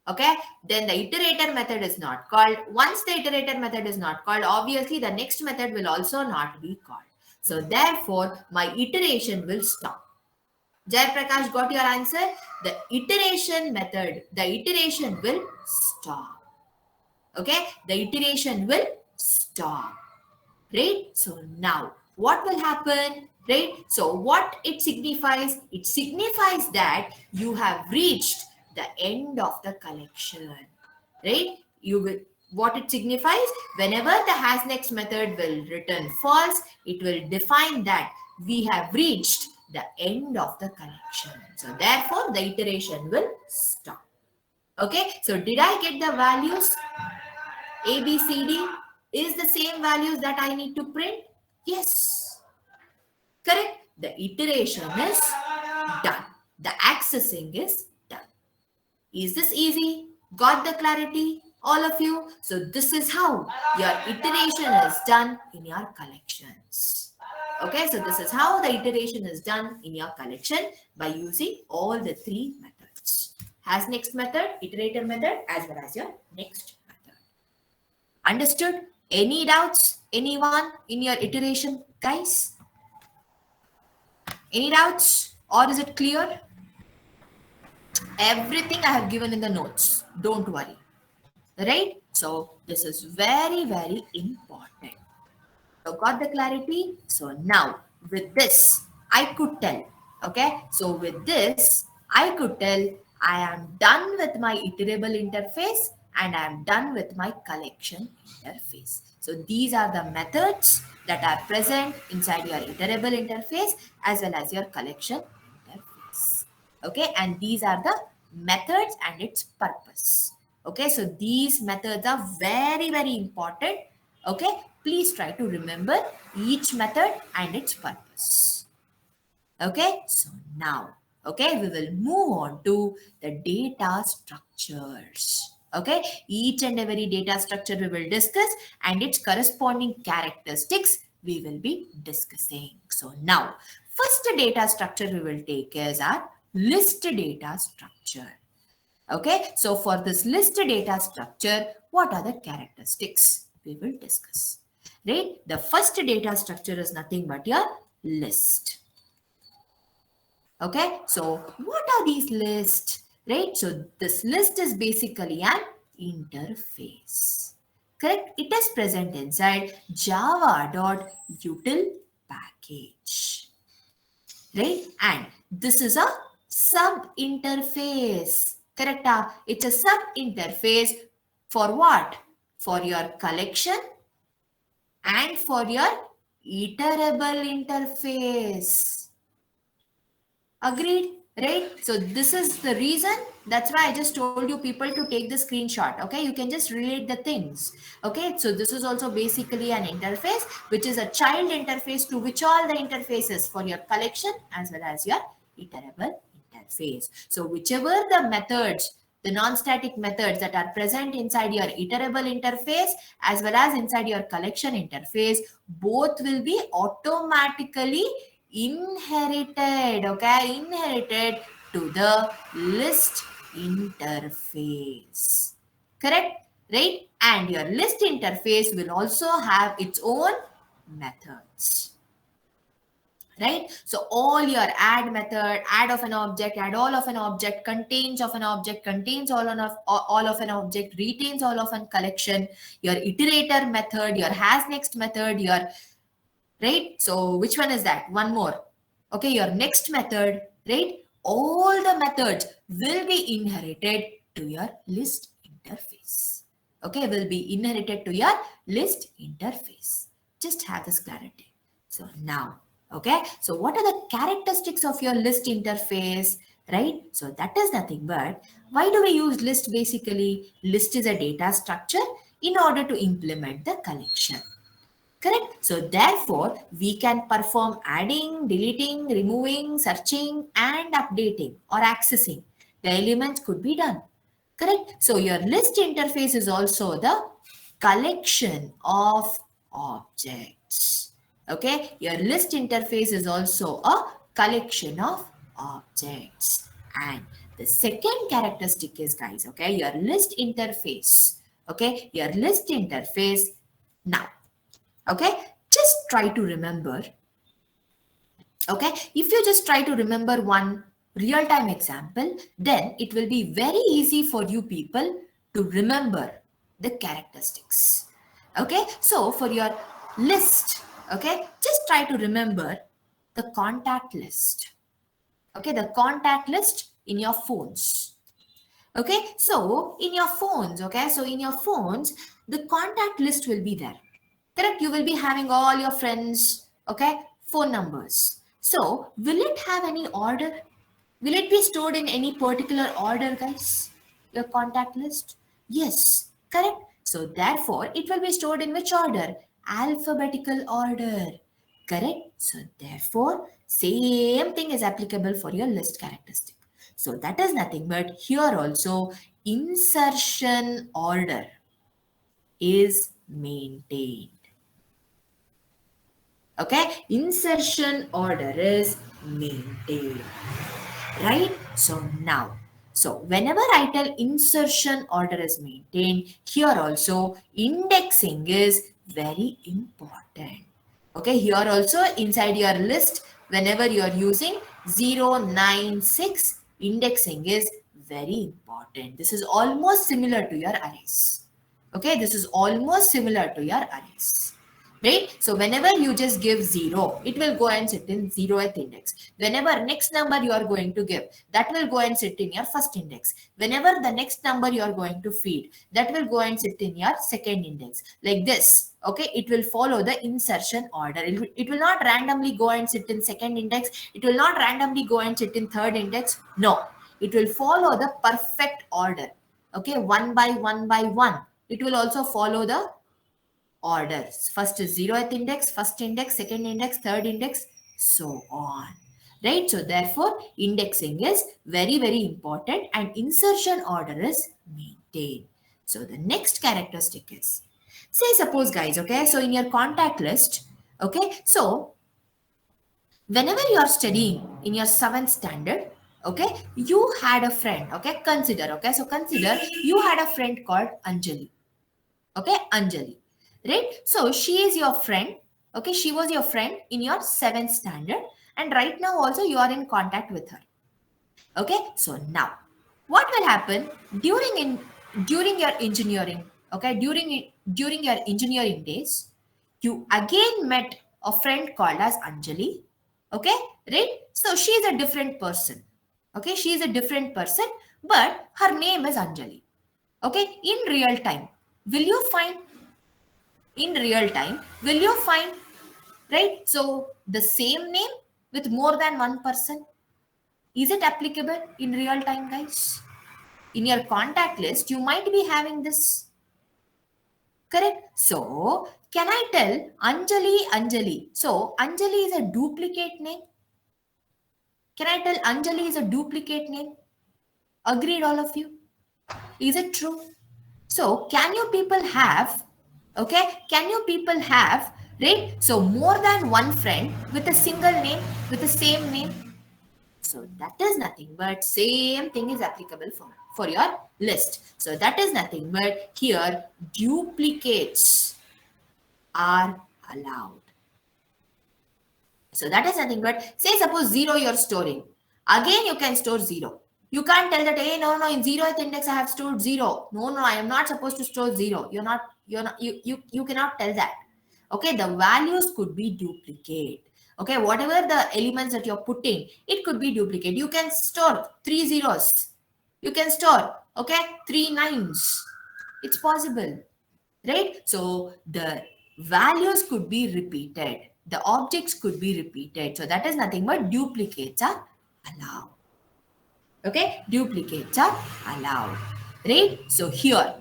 Okay, then the iterator method is not called. Once the iterator method is not called, obviously the next method will also not be called. So therefore, my iteration will stop. Jai Prakash got your answer? The iteration method, the iteration will stop. Okay, the iteration will stop, right? So now what will happen, right? So what it signifies that you have reached the end of the collection, right? What it signifies, whenever the has next method will return false, it will define that we have reached the end of the collection. So therefore the iteration will stop. Okay, so did I get the values? A, B, C, D is the same values that I need to print? Yes. Correct. The iteration is done. The accessing is done. Is this easy? Got the clarity? All of you? So this is how your iteration is done in your collections. Okay, so this is how the iteration is done in your collection by using all the three methods. Has next method, iterator method, as well as your next method. Understood? Any doubts? Anyone in your iteration, guys? Any doubts? Or is it clear? Everything I have given in the notes. Don't worry. Right? So this is very, very important. So got the clarity? So now with this, I could tell. Okay? So with this, I could tell I am done with my iterable interface and I am done with my collection interface. So these are the methods that are present inside your iterable interface as well as your collection interface. Okay, and these are the methods and its purpose. Okay, so these methods are very, very important. Okay, please try to remember each method and its purpose. Okay, so now, okay, we will move on to the data structures. Okay, each and every data structure we will discuss and its corresponding characteristics we will be discussing. So now, first data structure we will take is our list data structure. Okay, so for this list data structure, what are the characteristics we will discuss? Right, the first data structure is nothing but your list. Okay, so what are these lists? Right, so this list is basically an interface. Correct? It is present inside java.util package. Right, and this is a sub interface. Correct? It's a sub interface for what? For your collection and for your iterable interface. Agreed? Right? So this is the reason. That's why I just told you people to take the screenshot. Okay, you can just relate the things. Okay, so this is also basically an interface, which is a child interface to which all the interfaces for your collection as well as your iterable interface. So whichever the methods, the non-static methods that are present inside your iterable interface as well as inside your collection interface, both will be automatically inherited, okay, inherited to the list interface. Correct? Right? And your list interface will also have its own methods. Right? So all your add method, add of an object, add all of an object, contains of an object, contains all of an object, retains all of an collection, your iterator method, your has next method, your, right? So which one is that? One more. Okay, your next method, right? All the methods will be inherited to your list interface. Okay, will be inherited to your list interface. Just have this clarity. So now, okay, so what are the characteristics of your list interface, right? So that is nothing but, why do we use list basically? List is a data structure in order to implement the collection. Correct? So therefore, we can perform adding, deleting, removing, searching, and updating or accessing. The elements could be done. Correct? So your list interface is also the collection of objects. Okay? Your list interface is also a collection of objects. And the second characteristic is, guys, okay, your list interface. Okay? Your list interface. Now, okay, just try to remember. Okay, if you just try to remember one real-time example, then it will be very easy for you people to remember the characteristics. Okay, so for your list, okay, just try to remember the contact list. Okay, the contact list in your phones. Okay, so in your phones, okay, so in your phones, the contact list will be there. Correct? You will be having all your friends, okay, phone numbers. So will it have any order? Will it be stored in any particular order, guys? Your contact list? Yes, correct. So therefore, it will be stored in which order? Alphabetical order. Correct. So therefore, same thing is applicable for your list characteristic. So that is nothing but here also insertion order is maintained. Okay, insertion order is maintained, right? So now, so whenever I tell insertion order is maintained, here also indexing is very important. Okay, here also inside your list, whenever you are using 096, indexing is very important. This is almost similar to your arrays. Okay, this is almost similar to your arrays. Right? So whenever you just give 0, it will go and sit in 0th index. Whenever next number you are going to give, that will go and sit in your first index. Whenever the next number you are going to feed, that will go and sit in your second index. Like this, okay? It will follow the insertion order. It will not randomly go and sit in second index. It will not randomly go and sit in third index. No, it will follow the perfect order. Okay, one by one. It will also follow the orders. First is 0th index, first index, second index, third index, so on. Right? So therefore, indexing is very, very important and insertion order is maintained. So the next characteristic is, say suppose guys, okay, so in your contact list, okay, so whenever you are studying in your 7th standard, okay, you had a friend, okay, consider, okay, so consider you had a friend called Anjali. Okay, Anjali, right? So she is your friend. Okay, she was your friend in your 7th standard, and right now also you are in contact with her. Okay, so now what will happen during your engineering? Okay, during your engineering days, you again met a friend called as Anjali. Okay, right? So she is a different person. Okay, she is a different person, but her name is Anjali. Okay, in real time, will you find in real time, will you find, right? So the same name with more than one person, is it applicable in real time, guys? In your contact list, you might be having this. Correct? So can I tell Anjali? So Anjali is a duplicate name. Can I tell Anjali is a duplicate name? Agreed, all of you? Is it true? So can you people have, okay, can you people have right? So more than one friend with a single name, with the same name. So that is nothing but same thing is applicable for your list. So that is nothing but here duplicates are allowed. So that is nothing but, say suppose 0 you're storing. Again you can store 0. You can't tell that, hey, no, in 0th index I have stored 0. No, I am not supposed to store 0. You cannot tell that. Okay, the values could be duplicate. Okay, whatever the elements that you're putting, it could be duplicate. You can store 3 zeros. You can store, okay, 3 nines. It's possible, right? So the values could be repeated. The objects could be repeated. So that is nothing but duplicates are allowed. Okay, duplicates are allowed, right? So here,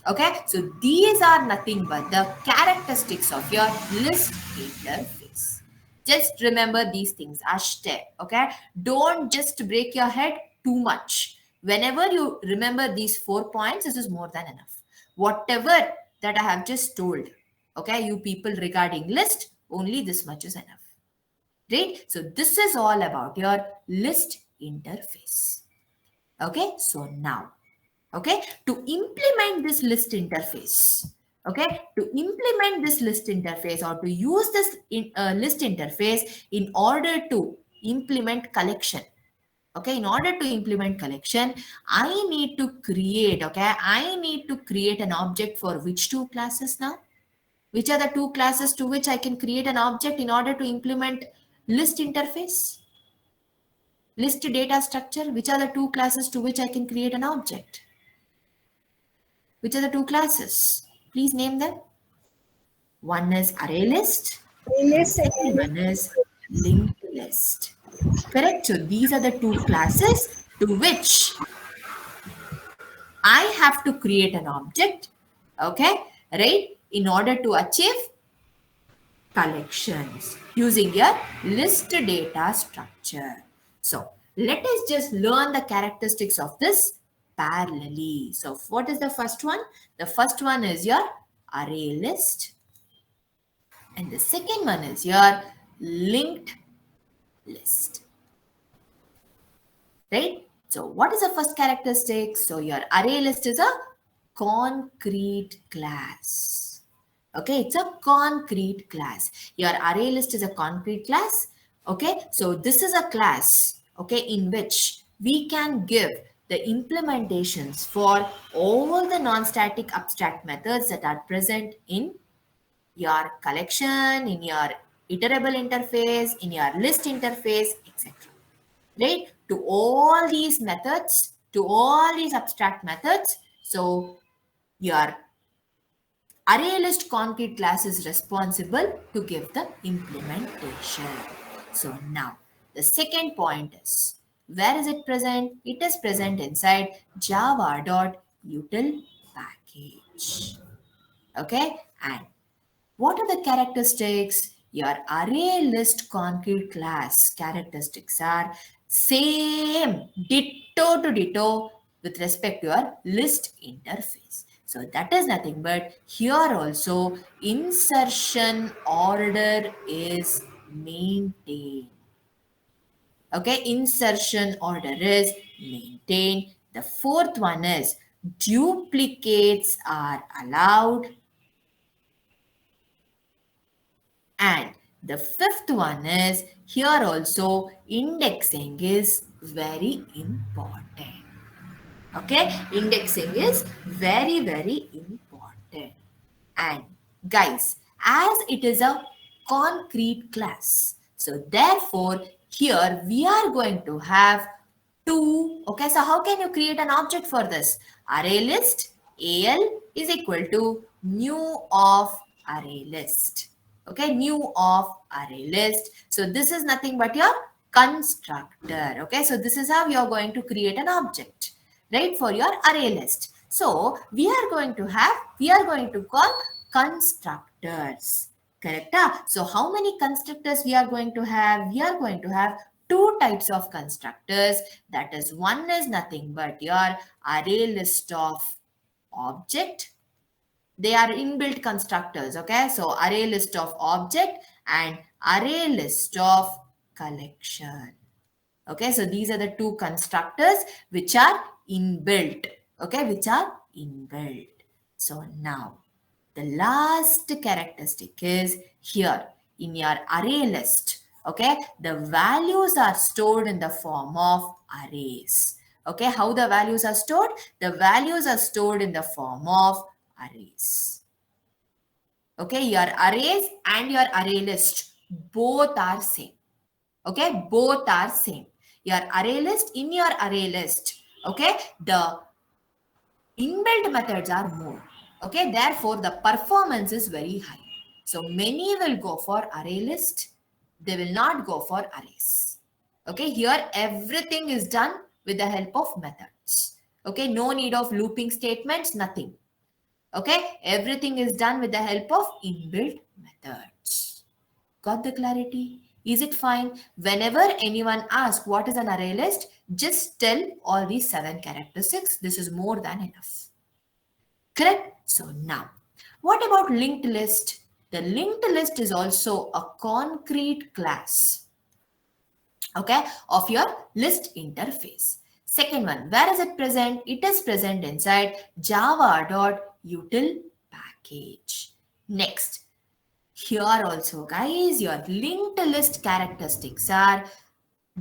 okay, so these are nothing but the characteristics of your list interface. Just remember these things, Ashte, okay? Don't just break your head too much. Whenever you remember these 4 points, this is more than enough. Whatever that I have just told, okay, you people regarding list, only this much is enough, right? So this is all about your list interface. Okay, so now, okay, to implement this list interface, okay, to implement this list interface or to use this list interface in order to implement collection, okay, in order to implement collection, I need to create, okay, I need to create an object for which two classes now? Which are the two classes to which I can create an object in order to implement list interface? List data structure, which are the two classes to which I can create an object? Which are the two classes? Please name them. One is array list, and the List second and one is linked list. Correct? So these are the two classes to which I have to create an object, okay, right, in order to achieve collections using your list data structure. So let us just learn the characteristics of this parallelly. So what is the first one? The first one is your array list. And the second one is your linked list. Right? So what is the first characteristic? So your array list is a concrete class. Okay, it's a concrete class. Your array list is a concrete class. Okay, so this is a class, okay, in which we can give the implementations for all the non-static abstract methods that are present in your collection, in your iterable interface, in your list interface, etc. Right? To all these methods, to all these abstract methods, so your array list concrete class is responsible to give the implementation. So now the second point is, where is it present? It is present inside java.util package. Okay, and what are the characteristics? Your array list concrete class characteristics are same, ditto to ditto with respect to your list interface. So that is nothing but here also insertion order is maintained. Okay, insertion order is maintained. The fourth one is duplicates are allowed. And the fifth one is here also indexing is very important. Okay, indexing is very, very important. And guys, as it is a concrete class, so therefore here we are going to have two. Okay, so how can you create an object for this? Array list AL is equal to new of array list. Okay, new of array list. So this is nothing but your constructor. Okay, so this is how you are going to create an object, right, for your array list. So we are going to call constructors. Correct? So how many constructors we are going to have? We are going to have two types of constructors. That is, one is nothing but your array list of object. They are inbuilt constructors. Okay, so array list of object and array list of collection. Okay, so these are the two constructors which are inbuilt. Okay, which are inbuilt. So now the last characteristic is here in your array list. Okay, the values are stored in the form of arrays. Okay, how the values are stored? The values are stored in the form of arrays. Okay, your arrays and your array list both are same. Okay, both are same. Your array list, in your array list, okay, the inbuilt methods are more. Okay, therefore the performance is very high. So many will go for array list. They will not go for arrays. Okay, here everything is done with the help of methods. Okay, no need of looping statements, nothing. Okay, everything is done with the help of inbuilt methods. Got the clarity? Is it fine? Whenever anyone asks what is an array list, just tell all these 7 characteristics. This is more than enough. Correct? So now, what about linked list? The linked list is also a concrete class, okay, of your list interface. Second one, where is it present? It is present inside java.util package. Next, here also, guys, your linked list characteristics are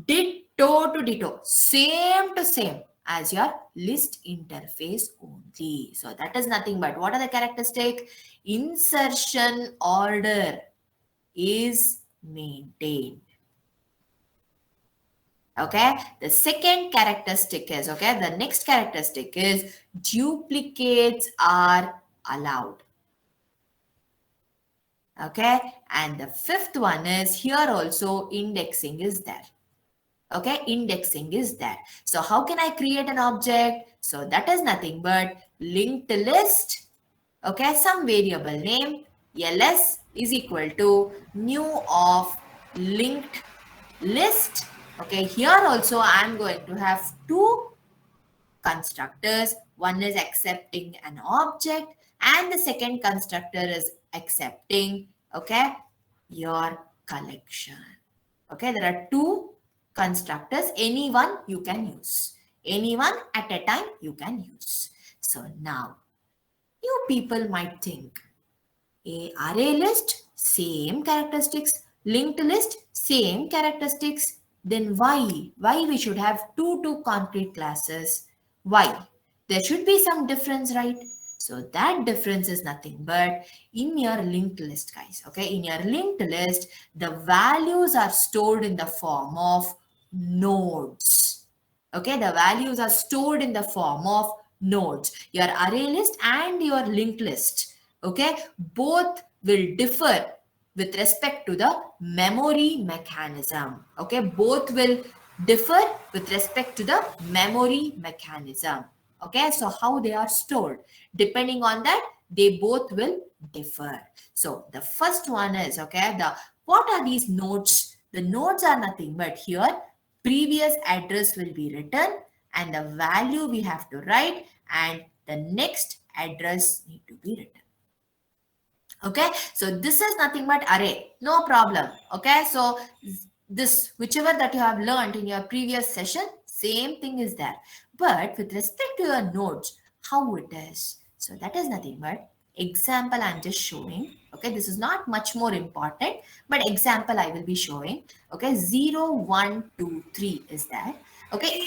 ditto to ditto, same to same as your list interface only. So that is nothing but what are the characteristics? Insertion order is maintained. Okay, the second characteristic is, okay, the next characteristic is duplicates are allowed. Okay, and the fifth one is here also indexing is there. Okay, indexing is there. So how can I create an object? So that is nothing but linked list, okay, some variable name ls is equal to new of linked list. Okay, here also I am going to have two constructors. One is accepting an object and the second constructor is accepting, okay, your collection. Okay, there are two constructors, anyone you can use. Anyone at a time you can use. So now, you people might think, a array list, same characteristics, linked list, same characteristics, then why? Why we should have two concrete classes? Why? There should be some difference, right? So that difference is nothing but in your linked list, guys. Okay, in your linked list, the values are stored in the form of nodes. Okay, the values are stored in the form of nodes. Your array list and your linked list, okay, both will differ with respect to the memory mechanism. Okay, both will differ with respect to the memory mechanism. Okay, so how they are stored, depending on that, they both will differ. So the first one is, okay, what are these nodes? The nodes are nothing but here previous address will be written and the value we have to write and the next address need to be written. Okay, so this is nothing but array, no problem. Okay, so this, whichever that you have learned in your previous session, same thing is there. But with respect to your nodes, how it is? So that is nothing but example I'm just showing. Okay, this is not much more important, but example I will be showing. Okay, 0, 1, 2, 3 is there. Okay,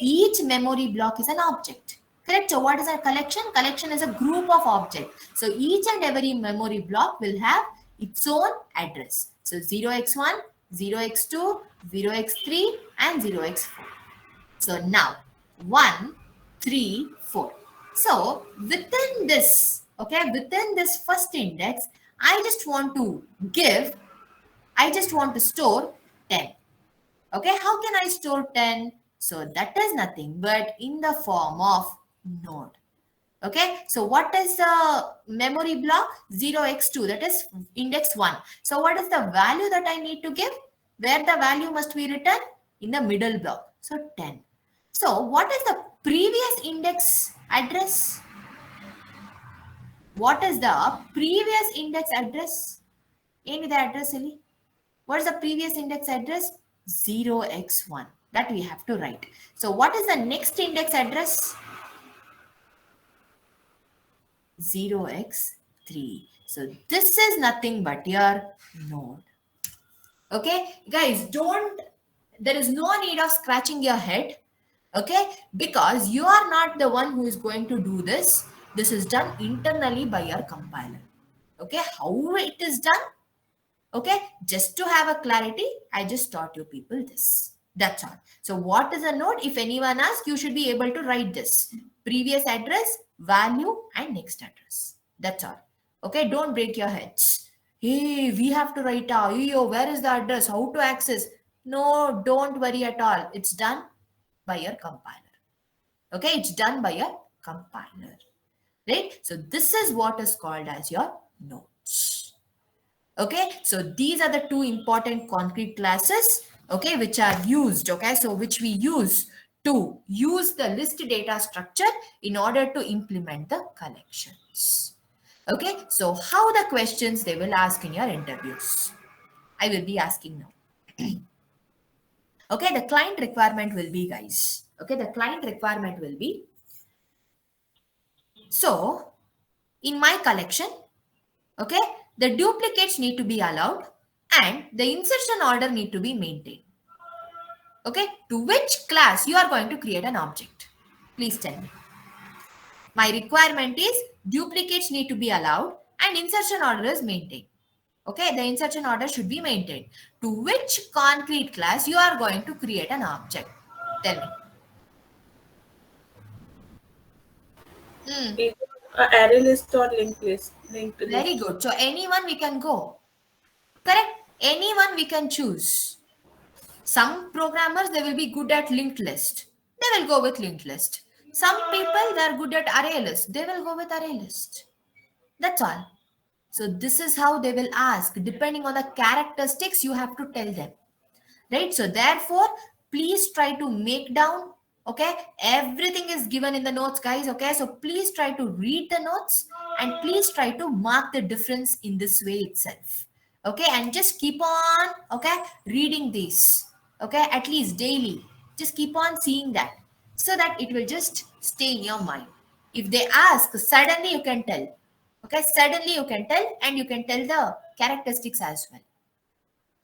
each memory block is an object. Correct. So what is a collection? Collection is a group of objects. So each and every memory block will have its own address. So 0x1, 0x2, 0x3 and 0x4. So now 1, 3, 4. So within this, okay, within this first index, I just want to store 10. Okay, how can I store 10? So that is nothing but in the form of node. Okay, so what is the memory block? 0x2, that is index 1. So what is the value that I need to give? Where the value must be written? In the middle block. So 10. So what is the previous index address? what is the previous index address? Any the address ಇಲ್ಲಿ? What is the previous index address? 0x1. That we have to write. So what is the next index address? 0x3. So this is nothing but your node. Okay, guys, there is no need of scratching your head. Okay, because you are not the one who is going to do this. This is done internally by your compiler. Okay, how it is done? Okay, just to have a clarity, I just taught you people this. That's all. So what is a node? If anyone asks, you should be able to write this. Previous address, value, and next address. That's all. Okay, don't break your heads. Hey, we have to write out, where is the address? How to access? No, don't worry at all. It's done by your compiler. Okay, it's done by your compiler. Right? So this is what is called as your nodes. Okay, so these are the two important concrete classes, okay, which are used, okay, so which we use to use the list data structure in order to implement the collections. Okay, so how the questions they will ask in your interviews? I will be asking now. Okay, the client requirement will be, guys, okay, the client requirement will be, so in my collection, okay, the duplicates need to be allowed and the insertion order need to be maintained. Okay, to which class you are going to create an object? Please tell me. My requirement is duplicates need to be allowed and insertion order is maintained. Okay, the insertion order should be maintained. To which concrete class you are going to create an object? Tell me. Array list or linked list. Very good. So anyone we can go. Correct? Anyone we can choose. Some programmers, they will be good at linked list. They will go with linked list. Some people, they are good at array list. They will go with array list. That's all. So this is how they will ask. Depending on the characteristics, you have to tell them. Right? So therefore, please try to make down. Okay? Everything is given in the notes, guys. Okay? So please try to read the notes and please try to mark the difference in this way itself. Okay? And just keep on, okay, reading these. Okay? At least daily. Just keep on seeing that so that it will just stay in your mind. If they ask, suddenly you can tell. Okay? Suddenly you can tell and you can tell the characteristics as well.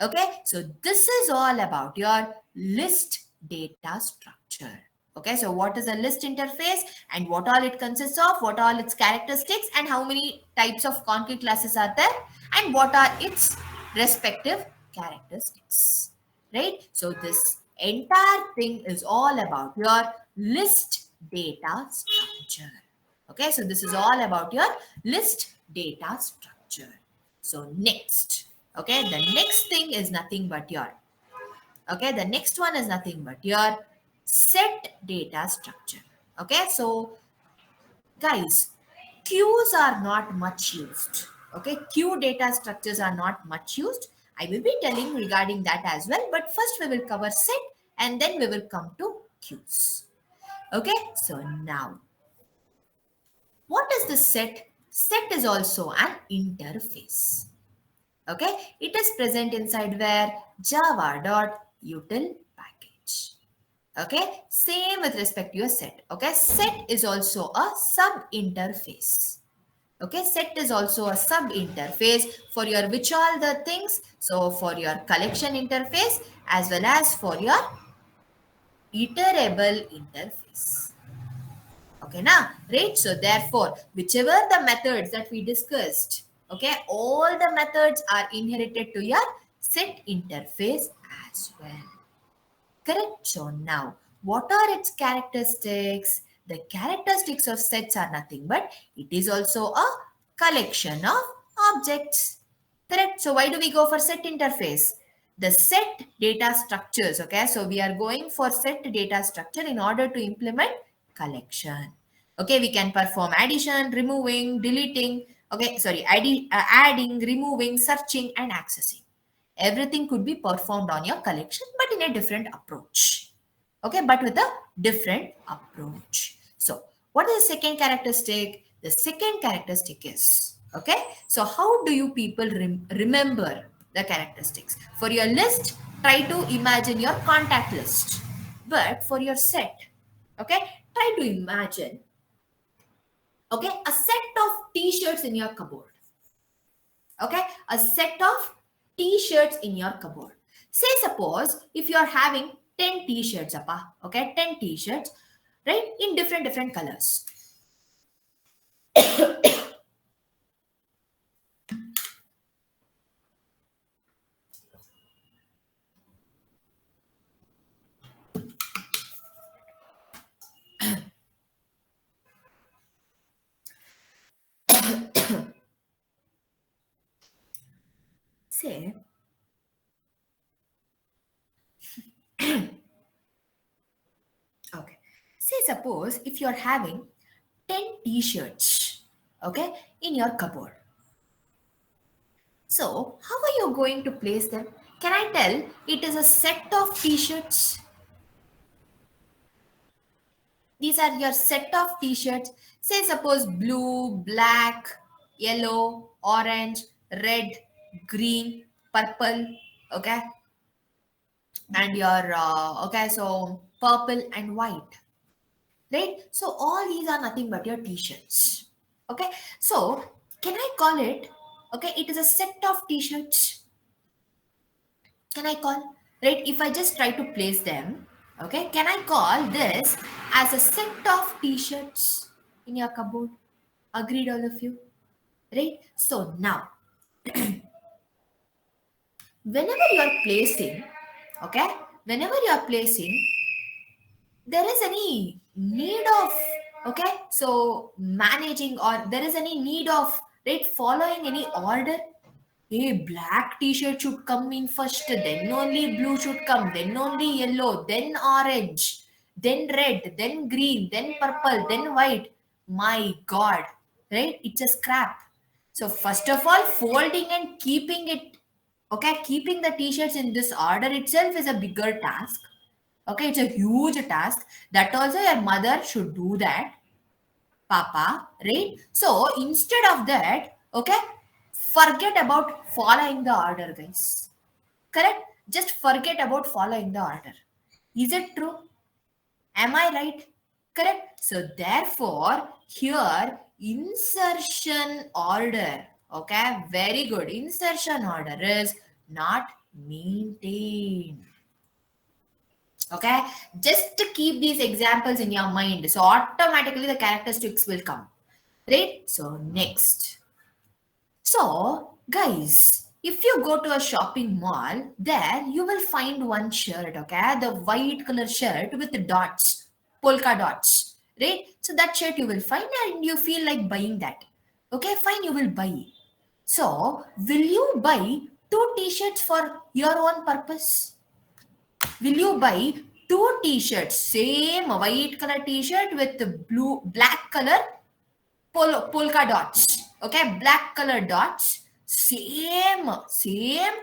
Okay, so this is all about your list data structure. Okay, so what is a list interface and what all it consists of, what are its characteristics and how many types of concrete classes are there and what are its respective characteristics, right? So this entire thing is all about your list data structure. Okay, so this is all about your list data structure. So next. Okay, the next thing is nothing but your, okay, the next one is nothing but your set data structure. Okay, so guys, queues are not much used. Okay, queue data structures are not much used. I will be telling regarding that as well, but first we will cover set and then we will come to queues. Okay, so now, what is the set? Set is also an interface. Okay, it is present inside where java.util package. Okay, same with respect to your set. Okay, set is also a sub interface. Okay, set is also a sub interface for your which all the things. So for your collection interface as well as for your iterable interface. Okay, now, right? So therefore, whichever the methods that we discussed, okay, all the methods are inherited to your set interface as well. Correct? So now, what are its characteristics? The characteristics of sets are nothing but it is also a collection of objects. Correct? So why do we go for set interface? The set data structures, okay? So we are going for set data structure in order to implement collection. Okay, we can perform addition, removing, deleting, okay, sorry, adding, removing, searching, and accessing. Everything could be performed on your collection, but in a different approach. Okay, but with a different approach. So, what is the second characteristic? The The second characteristic is, okay, so how do you people remember the characteristics? For your list, try to imagine your contact list. But for your set, okay, try to imagine, okay, a set of t-shirts in your cupboard. Okay, a set of t-shirts in your cupboard. Say suppose if you are having 10 t-shirts, okay, 10 t-shirts, right, in different colors. Say, okay, say suppose if you're having 10 t-shirts, okay, in your cupboard. So how are you going to place them? Can I tell it is a set of t-shirts? These are your set of t-shirts. Say suppose blue, black, yellow, orange, red, green, purple, okay, and your okay, so purple and white, right? So all these are nothing but your t-shirts. Okay, so can I call it, okay, it is a set of t-shirts? Can I call, right? If I just try to place them, okay, can I call this as a set of t-shirts in your cupboard? Agreed, all of you, right? So now, whenever you are placing, okay, whenever you are placing, there is any need of, okay, so managing, or there is any need of, right, following any order. A black t-shirt should come in first, then only blue should come, then only yellow, then orange, then red, then green, then purple, then white. My God, right? It's a scrap. So first of all, folding and keeping it, okay, keeping the t-shirts in this order itself is a bigger task. Okay, it's a huge task. That also your mother should do that, Papa, right? So instead of that, okay, forget about following the order, guys. Correct? Just forget about following the order. Is it true? Am I right? Correct? So therefore, here insertion order, okay, very good. Insertion order is not maintained. Okay, just to keep these examples in your mind, so automatically the characteristics will come, right? So next, so guys, if you go to a shopping mall, there you will find one shirt, okay, the white color shirt with the dots, polka dots, right? So that shirt you will find and you feel like buying that. Okay, fine, you will buy. So will you buy two t-shirts for your own purpose? Will you buy two t-shirts, same white color t-shirt with the black color polka dots, okay, black color dots, same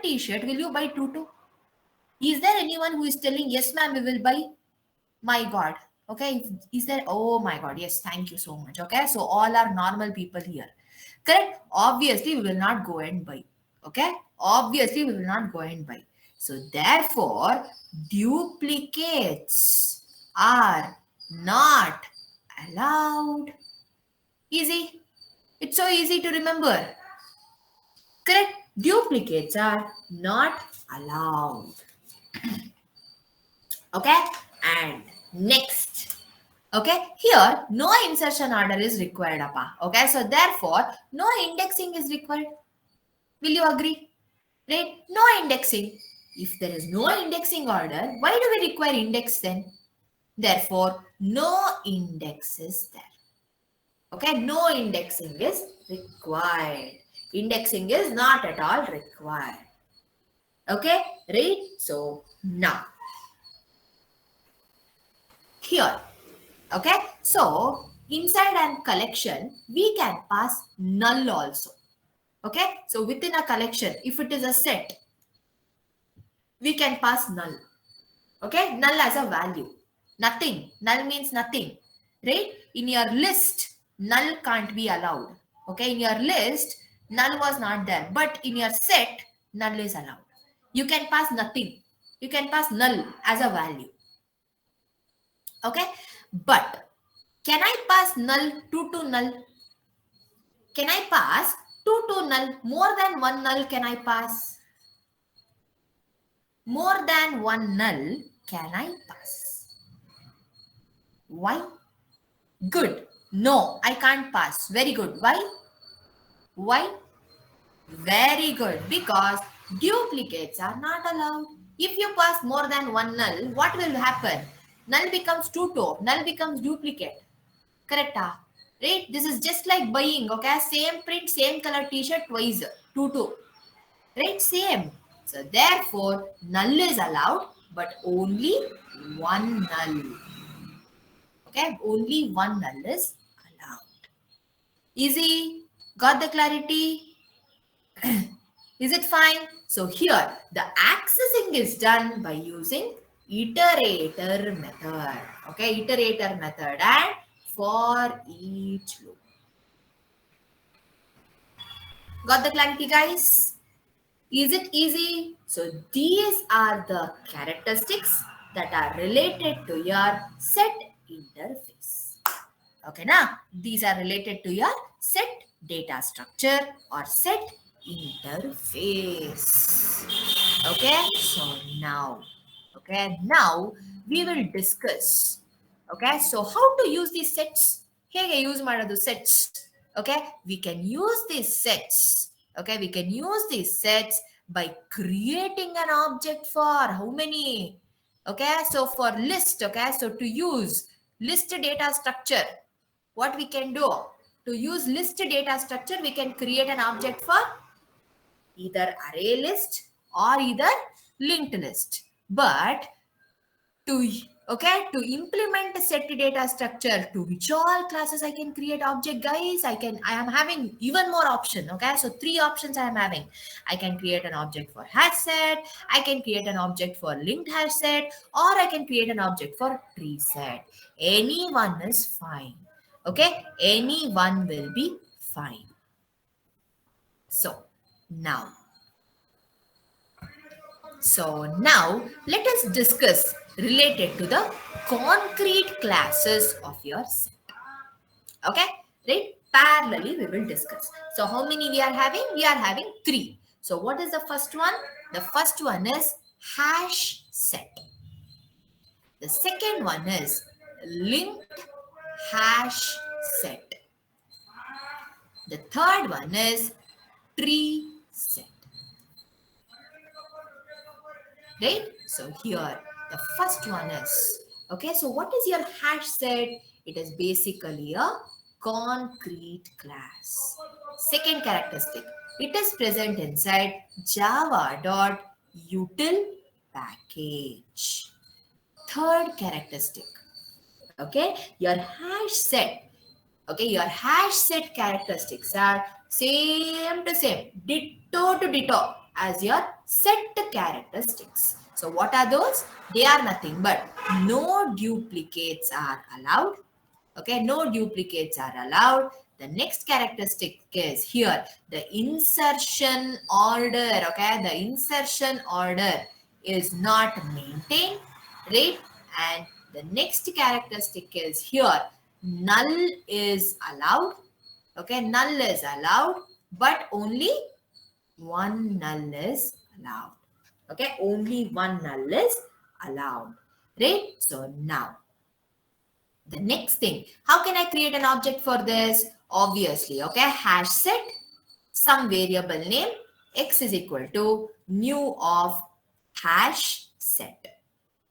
t-shirt, will you buy two? Is there anyone who is telling, yes ma'am, we will buy? My God, okay, is there, oh my God, yes, thank you so much, okay, so all are normal people here, correct? Obviously we will not go and buy, okay, obviously we will not go and buy. So therefore, duplicates are not allowed. Easy. It's so easy to remember. Correct? Duplicates are not allowed. Okay? And next. Okay? Here, no insertion order is required, Appa. Okay? So therefore, no indexing is required. Will you agree? Right? No indexing. If there is no indexing order, why do we require index then? Therefore, no index is there. Okay, no indexing is required. Indexing is not at all required. Okay, right? So now, here, okay, so inside and collection, we can pass null also. Okay, so within a collection, if it is a set, we can pass null. Okay, null as a value. Nothing. Null means nothing. Right? In your list, null can't be allowed. Okay, in your list, null was not there, but in your set, null is allowed. You can pass nothing. You can pass null as a value. Okay, but can I pass null 2 to null? Can I pass 2 to null? More than one null can I pass? More than one null can I pass? Why? Good. No, I can't pass. Very good. Why? Why? Very good. Because duplicates are not allowed. If you pass more than one null, what will happen? Null becomes 2-2. Null becomes duplicate. Correct? Right? This is just like buying. Okay? Same print, same color t-shirt twice. 2-2. Right? Same. So therefore, null is allowed, but only one null. Okay? Only one null is allowed. Easy? Got the clarity? Is it fine? So here, the accessing is done by using iterator method. Okay, iterator method and for each loop. Got the clarity, guys? Is it easy? So these are the characteristics that are related to your set interface. Okay, now these are related to your set data structure or set interface. Okay, so now we will discuss. Okay, so how to use these sets? Hege use ಮಾಡೋದು sets. Okay, we can use these sets. Okay, we can use these sets by creating an object for how many? Okay, so for list. Okay, so to use list data structure, what we can do? To use list data structure, we can create an object for either array list or either linked list. But to implement a set data structure, to which all classes I can create object, guys? I am having even more option. Okay, so 3 options I am having. I can create an object for hash set, I can create an object for linked hash set, or I can create an object for tree set. Any one is fine. Okay, any one will be fine. So now let us discuss related to the concrete classes of your set. Okay, right? Parallelly we will discuss. So how many we are having? We are having 3. So what is the first one? The first one is hash set. The second one is linked hash set. The third one is tree set. Right? So here the first one is, okay, so what is your hash set? It is basically a concrete class. Second characteristic, it is present inside java.util package. Third characteristic, okay, your hash set. Okay, your hash set characteristics are same to same, ditto to ditto as your set characteristics. So what are those? They are nothing but no duplicates are allowed. Okay, no duplicates are allowed. The next characteristic is here, the insertion order. Okay, the insertion order is not maintained, right? And the next characteristic is here, null is allowed. Okay, null is allowed, but only one null is allowed. Okay, only one null is allowed, right? So now the next thing, how can I create an object for this? Obviously, okay, hash set, some variable name, x is equal to new of hash set,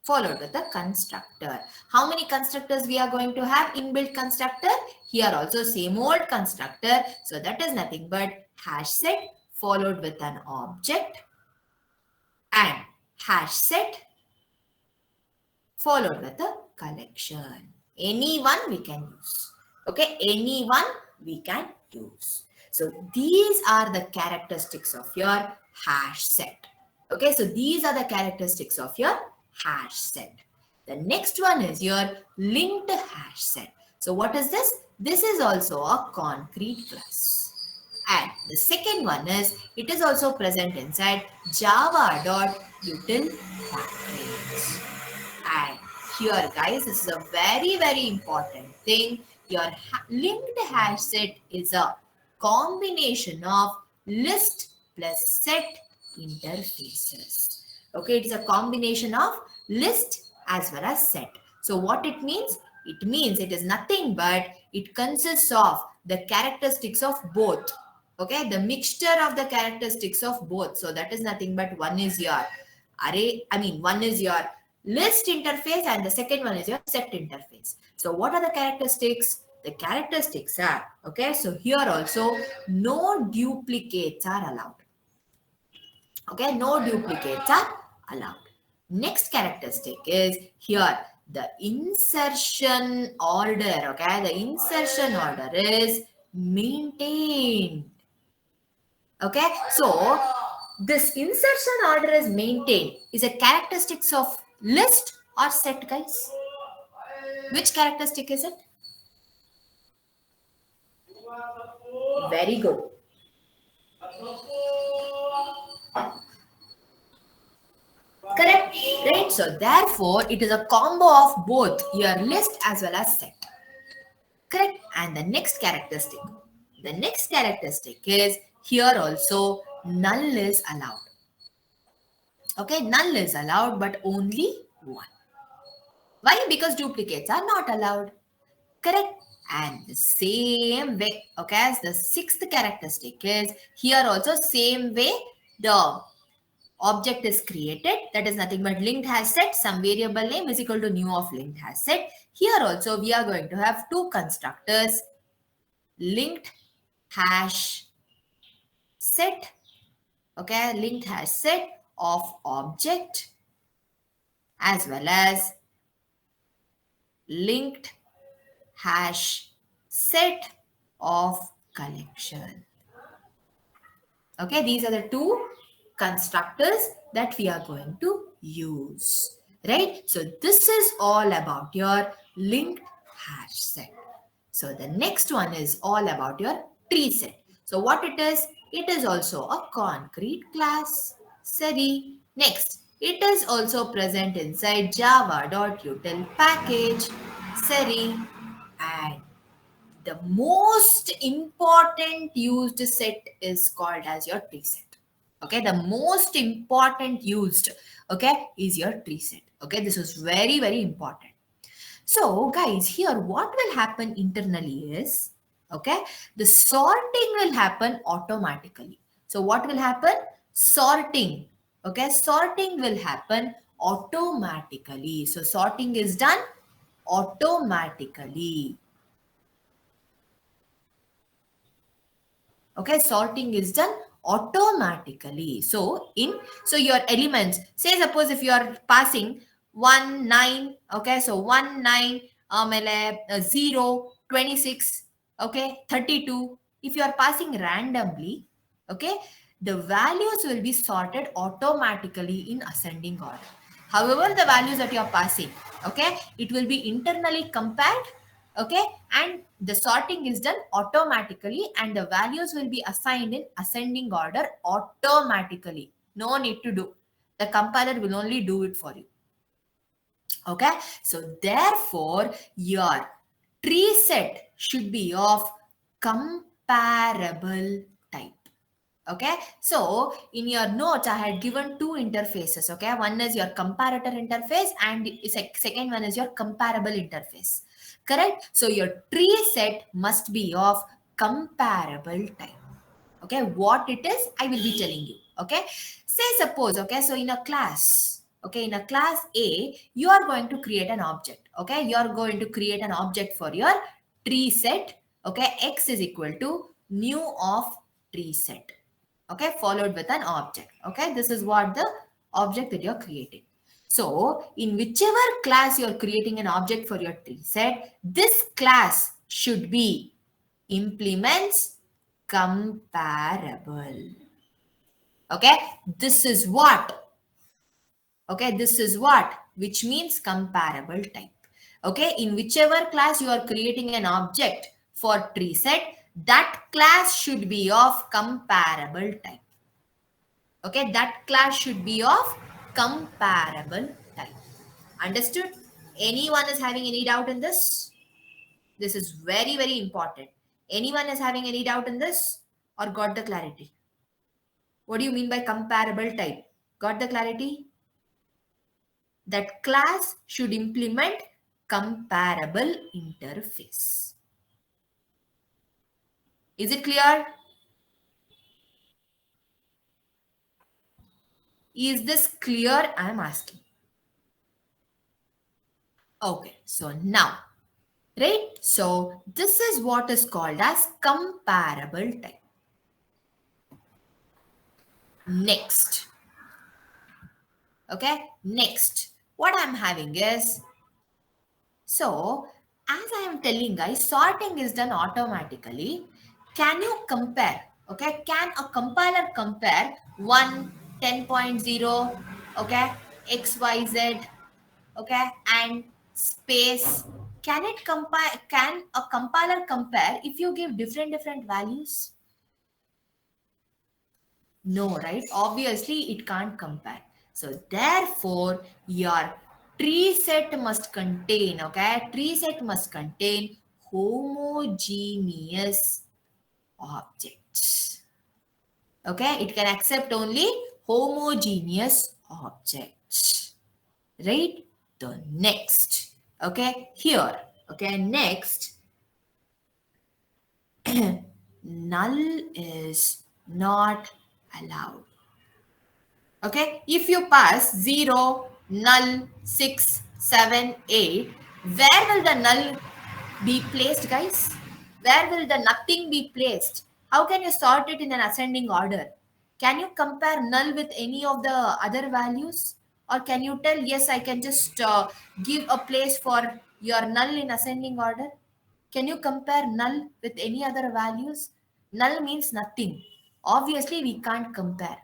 followed with a constructor. How many constructors we are going to have? Inbuilt constructor. Here also same old constructor. So that is nothing but hash set followed with an object and hash set followed with a collection. Any one we can use. Okay, any one we can use. So these are the characteristics of your hash set. Okay, so these are the characteristics of your hash set. The next one is your linked hash set. So what is this? this is also a concrete class. And the second one is, it is also present inside java.util package. And here guys, this is a very, very important thing. Your linked hash set is a combination of list plus set interfaces. Okay, it is a combination of list as well as set. So what it means? It means it is nothing but it consists of the characteristics of both. Okay, the mixture of the characteristics of both. So that is nothing but one is your array, one is your list interface and the second one is your set interface. So what are the characteristics? The characteristics are, okay, so here also no duplicates are allowed. Okay, no duplicates are allowed. Next characteristic is here the insertion order. Okay, the insertion order is maintained. Okay, so this insertion order is maintained is a characteristics of list or set, guys? Which characteristic is it? Very good. Correct, right? So therefore, it is a combo of both your list as well as set. Correct. And the next characteristic is here also null is allowed. Okay, null is allowed, but only one. Why? Because duplicates are not allowed. Correct. And the same way, okay, as the sixth characteristic is here also same way the object is created. That is nothing but linked hash set. Some variable name is equal to new of linked hash set. Here also we are going to have two constructors, linked hash set. Okay, linked hash set of object as well as linked hash set of collection. Okay, these are the two constructors that we are going to use, right? So this is all about your linked hash set. So the next one is all about your tree set. So what it is also a concrete class. Sorry. Next, it is also present inside java.util package. Sorry. And the most important used set is called as your tree set. Okay, the most important used, okay, is your tree set. Okay, this is very, very important. So guys, here what will happen internally is, okay, the sorting will happen automatically. So what will happen? Sorting. Okay, sorting will happen automatically. So sorting is done automatically. Okay, sorting is done automatically. So your elements, say suppose if you are passing 1 9, okay, so 1 9 0 26, okay, 32. If you are passing randomly, okay, the values will be sorted automatically in ascending order. However, the values that you are passing, okay, it will be internally compared, okay, and the sorting is done automatically and the values will be assigned in ascending order automatically. No need to do. The compiler will only do it for you. Okay, so therefore your tree set should be of comparable type. Okay, so in your notes I had given two interfaces. Okay, one is your comparator interface and second one is your comparable interface. Correct? So your tree set must be of comparable type. Okay, what it is, I will be telling you. Okay, say suppose, okay, so in a class, okay, in a class A, you are going to create an object. Okay, you are going to create an object for your tree set. Okay, x is equal to new of tree set. Okay, followed with an object. Okay, this is what the object that you're creating. So in whichever class you're creating an object for your tree set, this class should be implements comparable. Okay, this is what? Okay, this is what? Which means comparable type. Okay, in whichever class you are creating an object for tree set, that class should be of comparable type. Okay, that class should be of comparable type. Understood? Anyone is having any doubt in this? This is very, very important. Anyone is having any doubt in this or got the clarity? What do you mean by comparable type? Got the clarity? That class should implement comparable interface. Is it clear? Is this clear? I am asking. Okay, so now, right? So this is what is called as comparable type. Next. Okay, next. What I'm having is, so as I am telling guys, sorting is done automatically. Can you compare? Okay, can a compiler compare 1, 10.0, okay, XYZ, okay, and space? Can it compare? Can a compiler compare if you give different values? No, right? Obviously, it can't compare. So therefore, your tree set must contain, okay? Tree set must contain homogeneous objects. Okay, it can accept only homogeneous objects. Right? The next. Okay, here. Okay, next. Null is not allowed. Okay, if you pass 0, null, 6, 7, 8, where will the null be placed, guys? Where will the nothing be placed? How can you sort it in an ascending order? Can you compare null with any of the other values? Or can you tell, yes, I can just give a place for your null in ascending order? Can you compare null with any other values? Null means nothing. Obviously, we can't compare.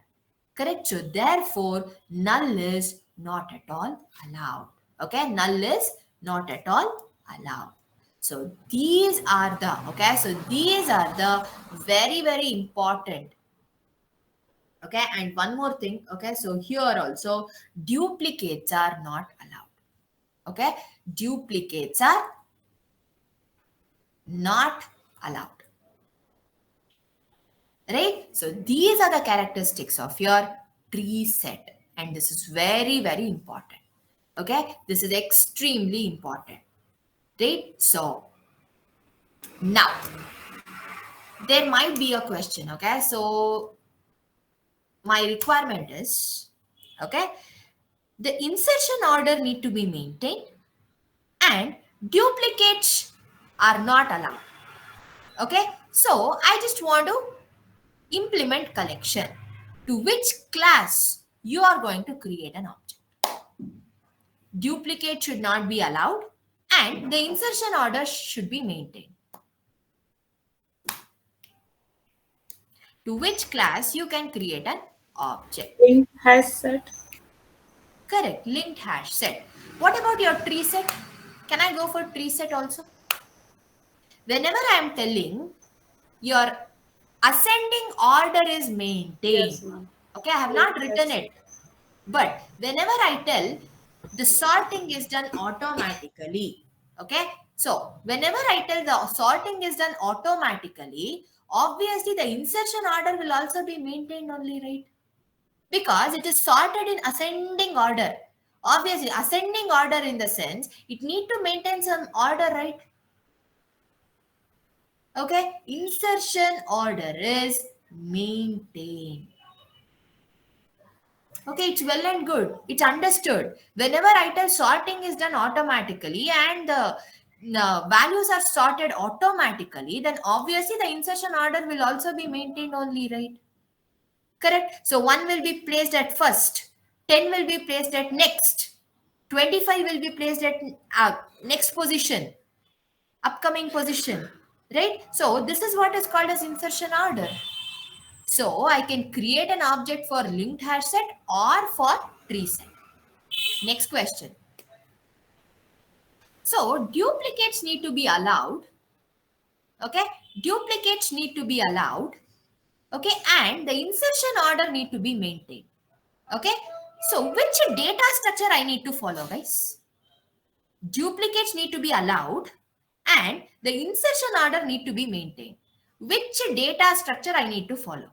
Correct? So therefore, null is not at all allowed. Okay, null is not at all allowed. So these are the, okay, so these are the very, very important. Okay, and one more thing, okay, so here also duplicates are not allowed. Okay, duplicates are not allowed. Right? So these are the characteristics of your tree set. And this is very, very important. Okay? This is extremely important. Right? So now, there might be a question. Okay? So my requirement is, okay, the insertion order need to be maintained and duplicates are not allowed. Okay? So I just want to implement collection, to which class you are going to create an object. Duplicate should not be allowed and the insertion order should be maintained. To which class you can create an object. Linked hash set. Correct, linked hash set. What about your tree set? Can I go for tree set also? Whenever I am telling your ascending order is maintained. Yes, ma'am. Okay, I have not written it. But whenever I tell the sorting is done automatically, okay? So whenever I tell the sorting is done automatically, obviously the insertion order will also be maintained only, right? Because it is sorted in ascending order. Obviously, ascending order in the sense, it need to maintain some order, right? Okay, insertion order is maintained. Okay, it's well and good. It's understood. Whenever I tell sorting is done automatically and the values are sorted automatically, then obviously the insertion order will also be maintained only, right? Correct. So 1 will be placed at first, 10 will be placed at next, 25 will be placed at next position, upcoming position, right? So this is what is called as insertion order. So I can create an object for linked hash set or for tree set. Next question. So duplicates need to be allowed Okay, duplicates need to be allowed. Okay, and the insertion order need to be maintained. Okay, so which data structure I need to follow, guys? Duplicates need to be allowed and the insertion order need to be maintained. Which data structure I need to follow?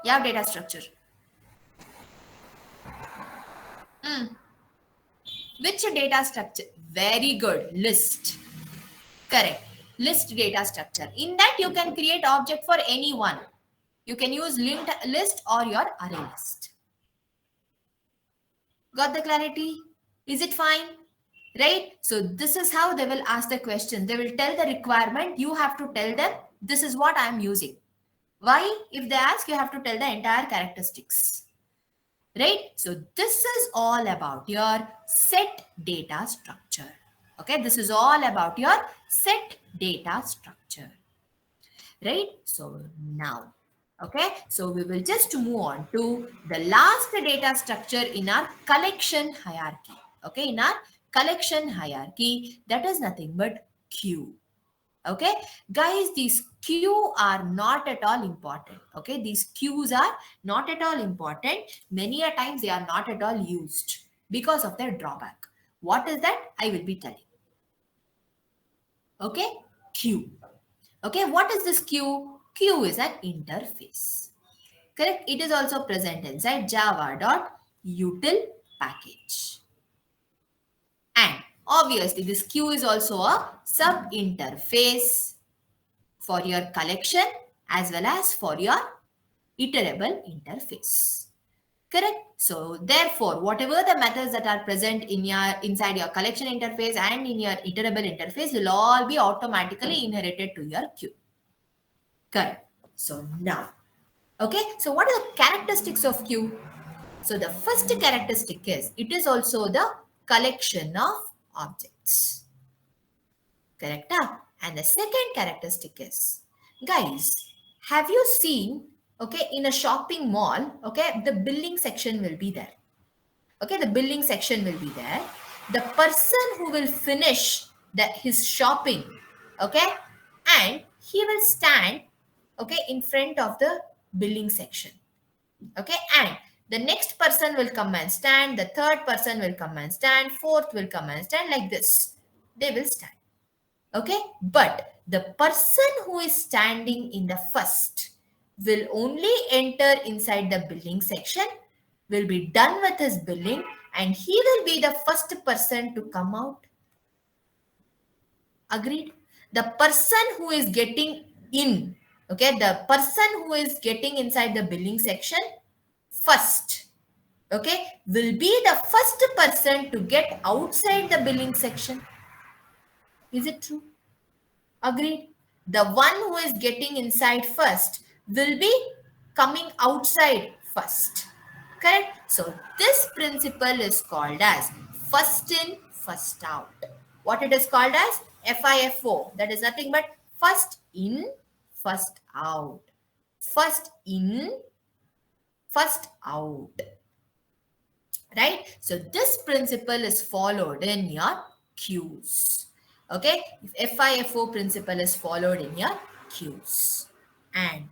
Yeah, data structure. Which data structure? Very good. List. Correct. List data structure. In that you can create object for any one. You can use linked list or your array list. Got the clarity? Is it fine? Right? So this is how they will ask the question. They will tell the requirement. You have to tell them this is what I am using. Why? If they ask, you have to tell the entire characteristics. Right? So this is all about your set data structure. Okay, this is all about your set data structure. Right? So now, okay, so we will just move on to the last data structure in our collection hierarchy. Okay, in our collection hierarchy, that is nothing but queue. Okay, guys, these queue are not at all important. Okay, these queues are not at all important. Many a times they are not at all used because of their drawback. What is that? I will be telling. Okay, queue. Okay, what is this queue? Queue is an interface. Correct? It is also present inside java.util package. And obviously, this queue is also a sub interface for your collection as well as for your iterable interface. Correct? So therefore, whatever the methods that are present in your inside your collection interface and in your iterable interface will all be automatically inherited to your queue. Correct. So now, okay. So what are the characteristics of queue? So the first characteristic is it is also the collection of objects. Correct? And the second characteristic is, guys, have you seen, okay, in a shopping mall, okay, the billing section will be there. Okay, the billing section will be there. The person who will finish his shopping, okay, and he will stand, okay, in front of the billing section. Okay, and the next person will come and stand, the third person will come and stand, fourth will come and stand, like this. They will stand. Okay, but the person who is standing in the first will only enter inside the billing section, will be done with his billing, and he will be the first person to come out. Agreed? The person who is getting in, okay, the person who is getting inside the billing section first, okay, will be the first person to get outside the billing section. Is it true? Agreed. The one who is getting inside first will be coming outside first. Correct? So this principle is called as first in, first out. What it is called as? FIFO. That is nothing but first in, first out. First in, first out. Right? So this principle is followed in your queues. Okay, if FIFO principle is followed in your queues. And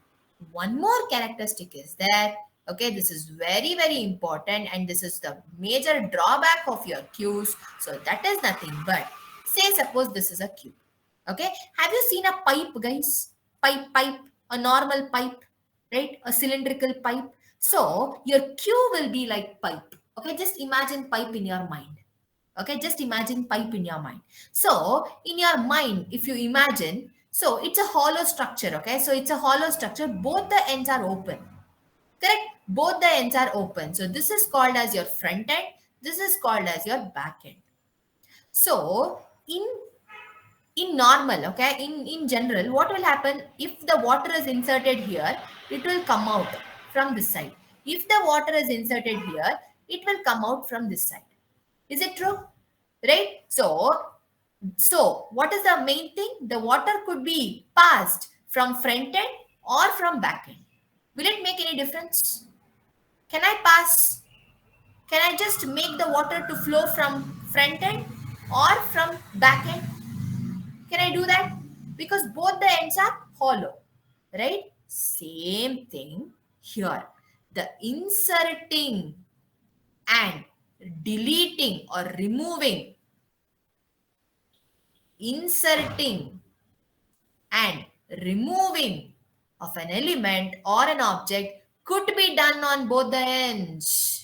one more characteristic is that, okay, this is very, very important and this is the major drawback of your queues. So that is nothing but, say suppose this is a queue. Okay, have you seen a pipe, guys? Pipe, a normal pipe, right? A cylindrical pipe. So your queue will be like pipe. Okay, just imagine pipe in your mind. Okay, just imagine pipe in your mind. So in your mind, if you imagine, so it's a hollow structure. Okay, so it's a hollow structure. Both the ends are open. Correct? Both the ends are open. So this is called as your front end. This is called as your back end. So in normal, okay, in general, what will happen if the water is inserted here? It will come out from this side. If the water is inserted here, it will come out from this side. Is it true? Right? So what is the main thing? The water could be passed from front end or from back end. Will it make any difference? Can I pass? Can I just make the water to flow from front end or from back end? Can I do that? Because both the ends are hollow, right? Same thing here. The inserting and deleting or removing, inserting and removing of an element or an object could be done on both the ends.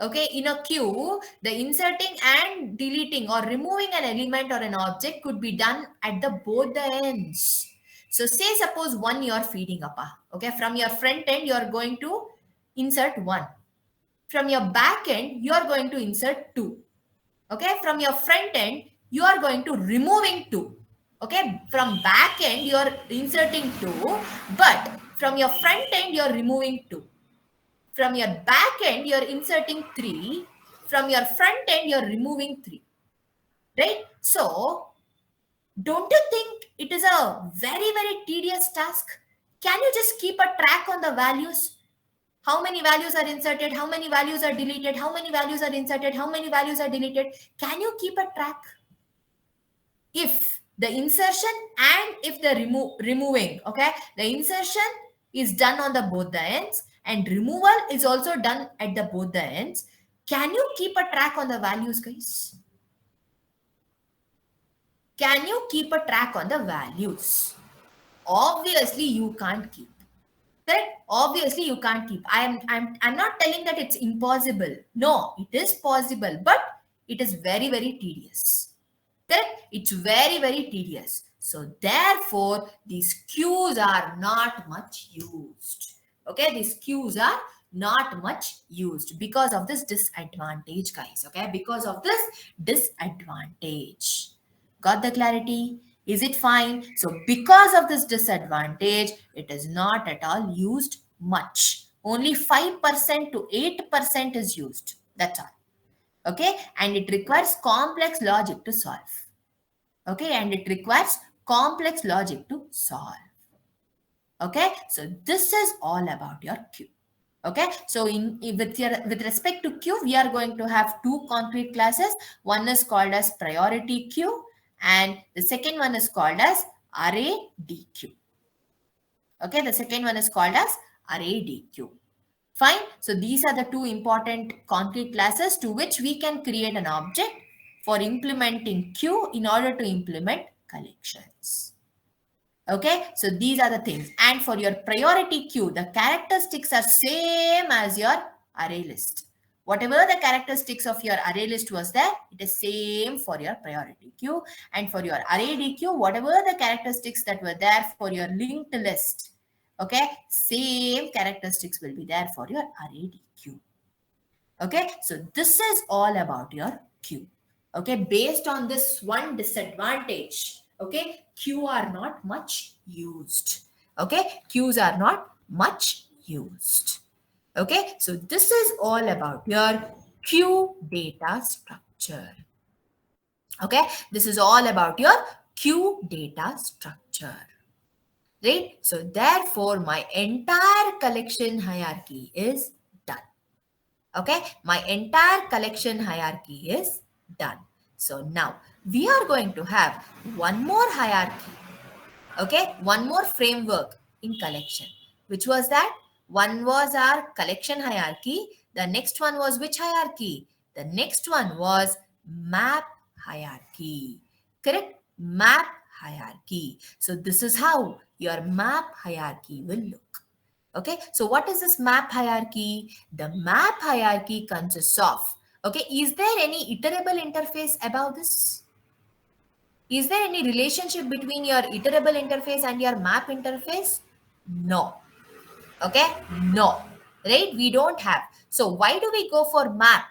Okay, in a queue, the inserting and deleting or removing an element or an object could be done at the both the ends. So say suppose one you are feeding up. Okay, from your front end, you are going to insert one. From your back end, you are going to insert two. Okay, from your front end, you are going to removing two. Okay, from back end, you are inserting two, but from your front end, you are removing two. From your back end, you are inserting three. From your front end, you are removing three. Right? So, don't you think it is a very, very tedious task? Can you just keep a track on the values? How many values are inserted? How many values are deleted? How many values are inserted? How many values are deleted? Can you keep a track? If the insertion and if the removing, okay, the insertion is done on the both the ends and removal is also done at the both the ends, can you keep a track on the values, guys? Can you keep a track on the values? Obviously, you can't keep. Correct? Obviously, you can't keep. I'm not telling that it's impossible. No, it is possible, but it is very, very tedious. Correct? It's very, very tedious. So therefore, these queues are not much used. Okay, these queues are not much used because of this disadvantage, guys. Okay, because of this disadvantage. Got the clarity? Is it fine? So because of this disadvantage, it is not at all used much. Only 5% to 8% is used. That's all. Okay, and it requires complex logic to solve. Okay, and it requires complex logic to solve. Okay, so this is all about your queue. Okay, so with respect to queue, we are going to have two concrete classes. One is called as priority queue, and the second one is called as array DQ. Okay, the second one is called as array DQ. Fine. So these are the two important concrete classes to which we can create an object for implementing queue in order to implement collections. Okay, so these are the things. And for your priority queue, the characteristics are same as your array list. Whatever the characteristics of your array list was there, it is same for your priority queue. And for your array DQ, whatever the characteristics that were there for your linked list, okay, same characteristics will be there for your array DQ. Okay, so this is all about your queue. Okay, based on this one disadvantage, okay, queue are not much used. Okay, queues are not much used. Okay, so this is all about your queue data structure. Okay, this is all about your queue data structure. Right? So therefore, my entire collection hierarchy is done. Okay, my entire collection hierarchy is done. So now we are going to have one more hierarchy. Okay, one more framework in collection. Which was that? One was our collection hierarchy. The next one was which hierarchy? The next one was map hierarchy. Correct? Map hierarchy. So this is how your map hierarchy will look. Okay, so what is this map hierarchy? The map hierarchy consists of, okay, is there any iterable interface above this? Is there any relationship between your iterable interface and your map interface? No. Okay, no. Right, we don't have. So why do we go for map?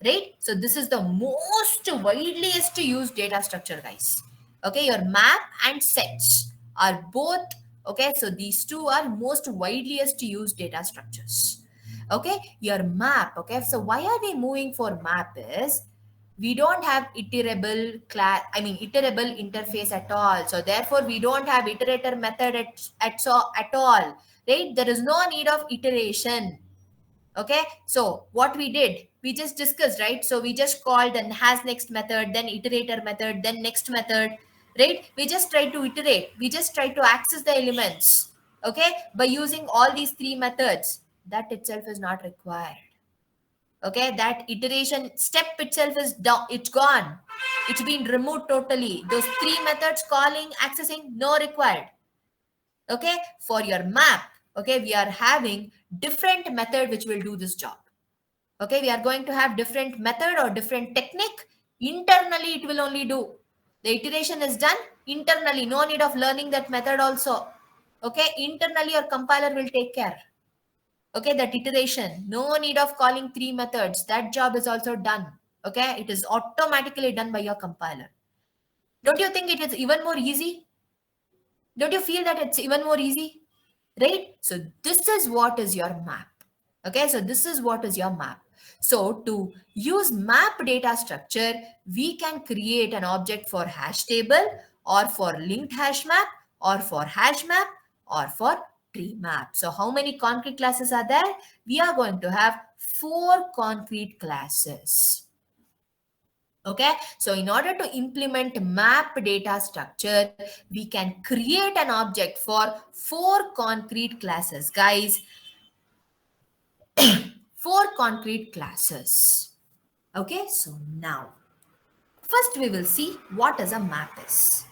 Right, so this is the most wideliest used data structure, guys. Okay, your map and sets are both, okay, so these two are most wideliest used data structures. Okay, your map, okay, so why are we moving for map is we don't have iterable interface at all. So therefore we don't have iterator method at all, right? There is no need of iteration. Okay, so what we did, we just discussed, right? So we just called the has next method, then iterator method, then next method, right? We just try to iterate. We just try to access the elements, okay, by using all these three methods. That itself is not required. Okay, that iteration step itself is down, it's gone. It's been removed totally. Those three methods, calling, accessing, no required. Okay, for your map, okay, we are having different method which will do this job. Okay, we are going to have different method or different technique. Internally, it will only do. The iteration is done internally. No need of learning that method also. Okay, internally your compiler will take care. Okay, that iteration. No need of calling three methods. That job is also done. Okay, it is automatically done by your compiler. Don't you think it is even more easy? Don't you feel that it's even more easy? Right? So this is what is your map. Okay, so this is what is your map. So to use map data structure, we can create an object for hash table or for linked hash map or for hash map or for tree map. So how many concrete classes are there? We are going to have 4 concrete classes. Okay, so in order to implement map data structure, we can create an object for 4 concrete classes, guys. 4 concrete classes. Okay, so now first we will see what is a map is.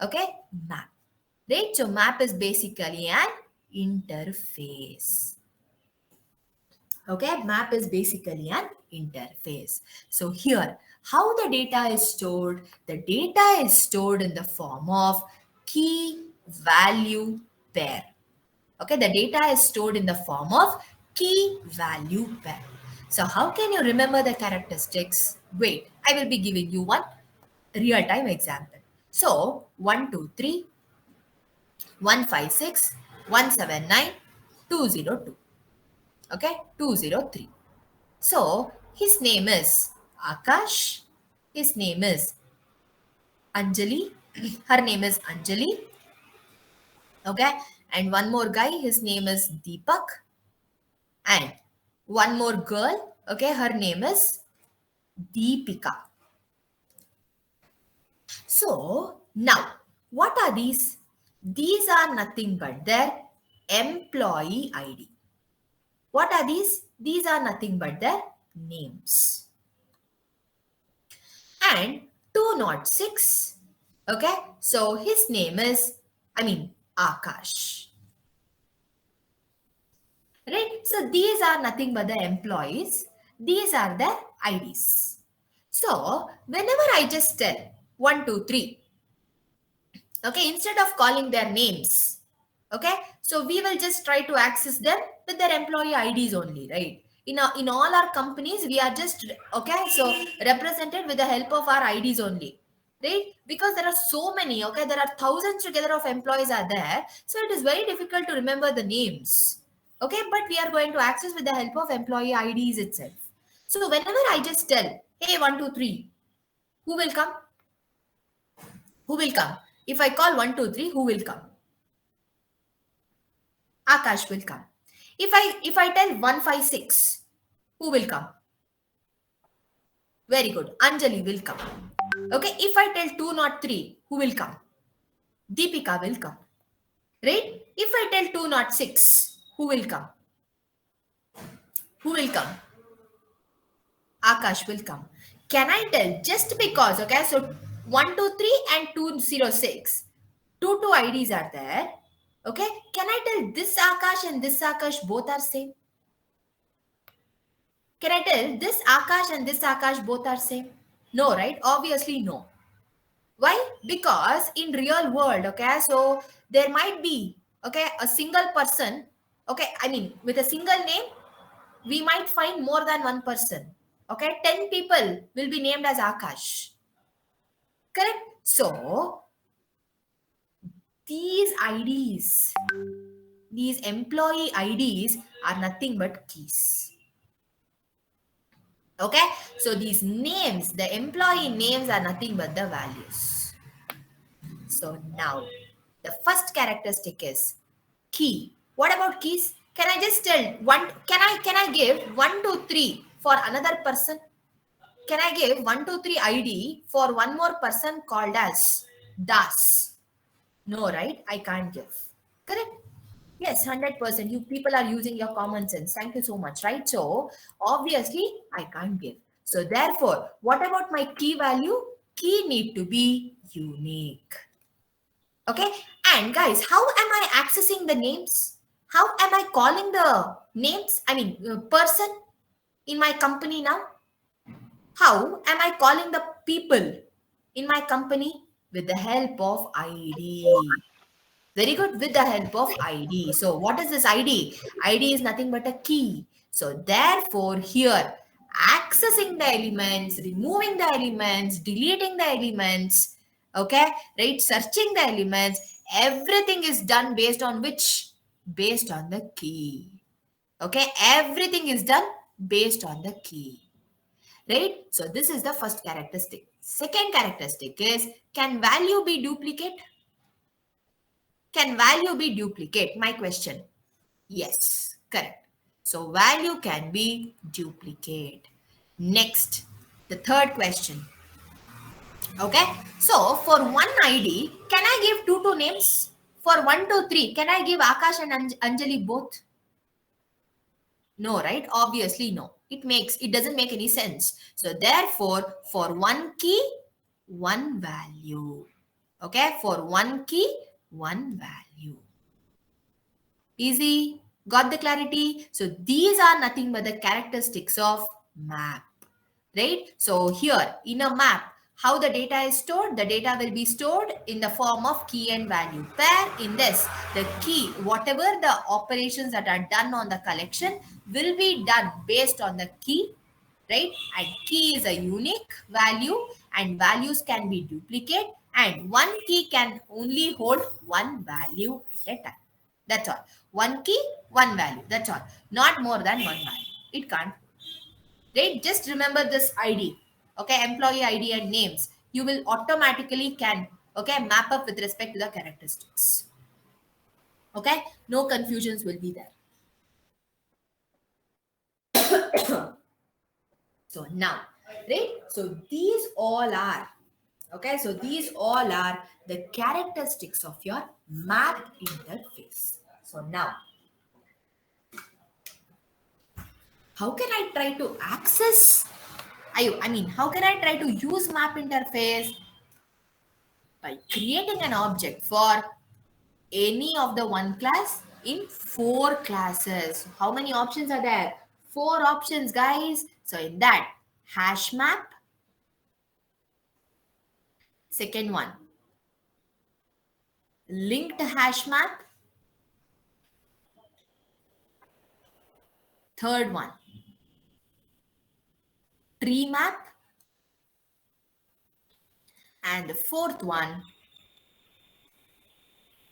Okay, map. Right, so map is basically an interface. Okay, map is basically an interface. So here, how the data is stored? The data is stored in the form of key value pair. Okay, the data is stored in the form of key value pair. So how can you remember the characteristics? Wait, I will be giving you one real-time example. So 123, 156, 179, 202. Okay, 203. So his name is Akash. His name is Anjali. Her name is Anjali. Okay, and one more guy, his name is Deepak. And one more girl, okay, her name is Deepika. So now, what are these? These are nothing but their employee ID. What are these? These are nothing but their names. And 206, okay, so his name is, Akash. Right? So these are nothing but the employees. These are the IDs. So whenever I just tell 1, 2, 3, okay, instead of calling their names, okay, so we will just try to access them with their employee IDs only, right? In all our companies, we are just, okay, so represented with the help of our IDs only, right? Because there are so many, okay, there are thousands together of employees are there. So it is very difficult to remember the names. Okay, but we are going to access with the help of employee IDs itself. So whenever I just tell, hey, 1, 2, 3, who will come? Who will come? If I call 1, 2, 3, who will come? Akash will come. If I tell 156, who will come? Very good. Anjali will come. Okay, if I tell 203, who will come? Deepika will come. Right? If I tell 206, who will come? Who will come? Akash will come. Can I tell just because, okay, so 123 and 206, two IDs are there. Okay, can I tell this Akash and this Akash both are same? Can I tell this Akash and this Akash both are same? No, right? Obviously no. Why? Because in real world, okay, so there might be, okay, a single person, okay, with a single name, we might find more than one person. Okay, 10 people will be named as Akash. Correct? So, these IDs, these employee IDs are nothing but keys. Okay, so these names, the employee names are nothing but the values. So now, the first characteristic is key. What about keys? Can I just tell one? Can I give 1, 2, 3 for another person? can I give 1, 2, 3 ID for one more person called as Das? No, right? I can't give. Correct? Yes, 100%. You people are using your common sense. Thank you so much, right? So obviously I can't give. So therefore, what about my key value? Key need to be unique. Okay. And guys, how am I accessing the names? How am I calling the names? I mean, person in my company now? How am I calling the people in my company? With the help of ID. Very good, with the help of ID. So what is this ID? ID is nothing but a key. So therefore here, accessing the elements, removing the elements, deleting the elements, okay, right, searching the elements, everything is done based on which? Based on the key. Okay, everything is done based on the key. Right? So this is the first characteristic. Second characteristic is, can value be duplicate? Can value be duplicate? My question. Yes, correct. So value can be duplicate. Next, the third question. Okay. So for one ID, can I give two names? For 1, 2, 3, can I give Akash and Anjali both? No, right? Obviously no. It doesn't make any sense. So therefore, for one key, one value. Okay, for one key, one value. Easy? Got the clarity? So these are nothing but the characteristics of map, right? So here in a map, how the data is stored? The data will be stored in the form of key and value. Where in this, the key, whatever the operations that are done on the collection will be done based on the key, right? And key is a unique value and values can be duplicate and one key can only hold one value at a time. That's all. One key, one value. That's all. Not more than one value. It can't. Right? Just remember this ID. Okay, employee ID and names. You will automatically can, okay, map up with respect to the characteristics. Okay, no confusions will be there. So now, right? So these all are, okay, so these all are the characteristics of your map interface. So now, how can I try to access? I mean, how can I try to use map interface? By creating an object for any of the one class in 4 classes. How many options are there? 4 options, guys. So in that, hash map. Second one, linked hash map. Third one, tree map. And the fourth one,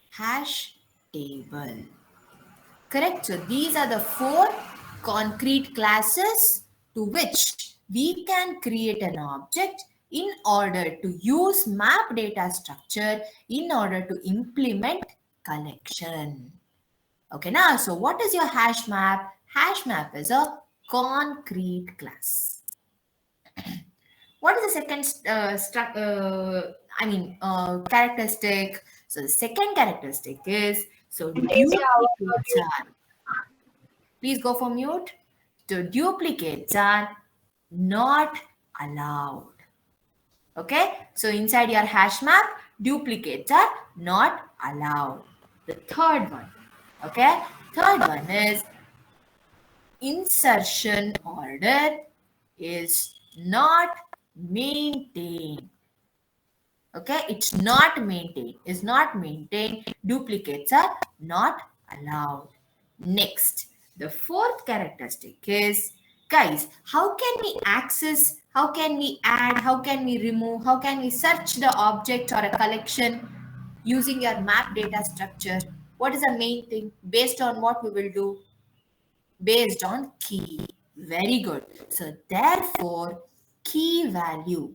hash table. Correct? So these are the 4 concrete classes to which we can create an object in order to use map data structure in order to implement collection. Okay, now, so what is your hash map? Hash map is a concrete class. What is the second characteristic? So the second characteristic is, so duplicates are, please go for mute. So duplicates are not allowed. Okay, so inside your hash map, duplicates are not allowed. The third one, okay, third one is insertion order is not maintained. Okay, it's not maintained, is not maintained. Duplicates are not allowed. Next, the fourth characteristic is, guys, how can we access, how can we add, how can we remove, how can we search the object or a collection using your map data structure? What is the main thing? Based on what we will do? Based on key. Very good. So therefore, key value.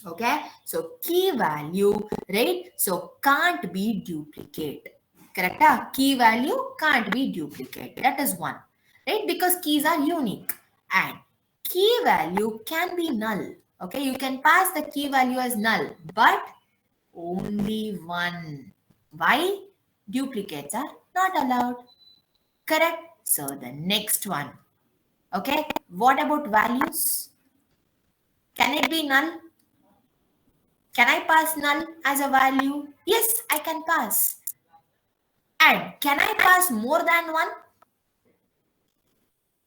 Okay, so key value, right? So can't be duplicate. Correct? Key value can't be duplicate. That is one, right? Because keys are unique. And key value can be null. Okay, you can pass the key value as null, but only one. Why? Duplicates are not allowed. Correct? So the next one. Okay, what about values? Can it be null? Can I pass null as a value? Yes, I can pass. And can I pass more than one?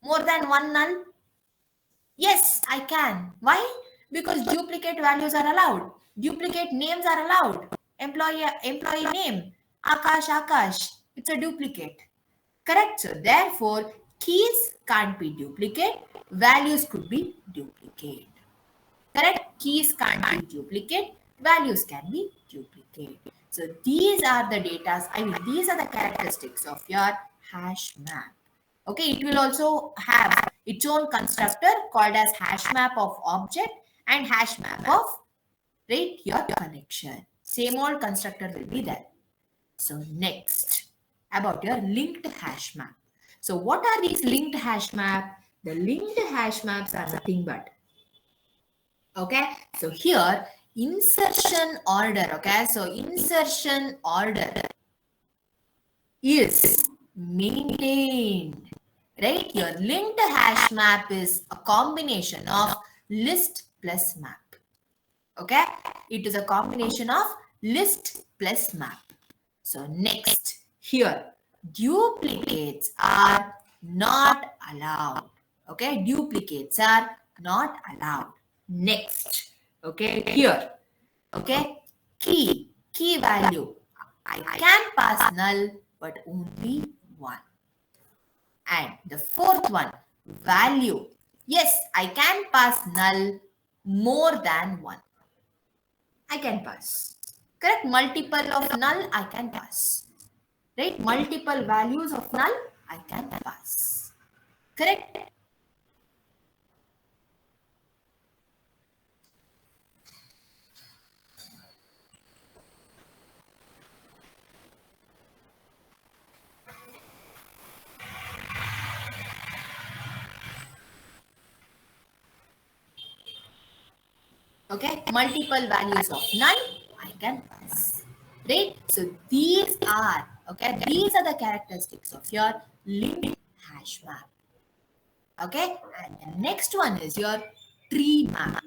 More than one null? Yes, I can. Why? Because duplicate values are allowed. Duplicate names are allowed. Employee name. Akash. It's a duplicate. Correct? So therefore, keys can't be duplicate. Values could be duplicate. Correct? Keys can't be duplicate. Values can be duplicate. So these are the these are the characteristics of your hash map. Okay, it will also have its own constructor called as hash map of object and hash map of your connection. Same old constructor will be there. So next, about your linked hash map. So what are these linked hash map? The linked hash maps are nothing but, okay, so here insertion order, okay, so insertion order is maintained, right? Your linked hash map is a combination of list plus map. Okay, it is a combination of list plus map. So next, here duplicates are not allowed. Okay, duplicates are not allowed. Next, okay, here, okay, key value. I can pass null, but only one. And the fourth one, value. Yes, I can pass null more than one. I can pass. Correct? Multiple of null, I can pass. Right? Multiple values of null, I can pass. Correct? Okay, multiple values of null, I can pass. Right? So these are, okay, these are the characteristics of your linked hash map. Okay, and the next one is your tree map.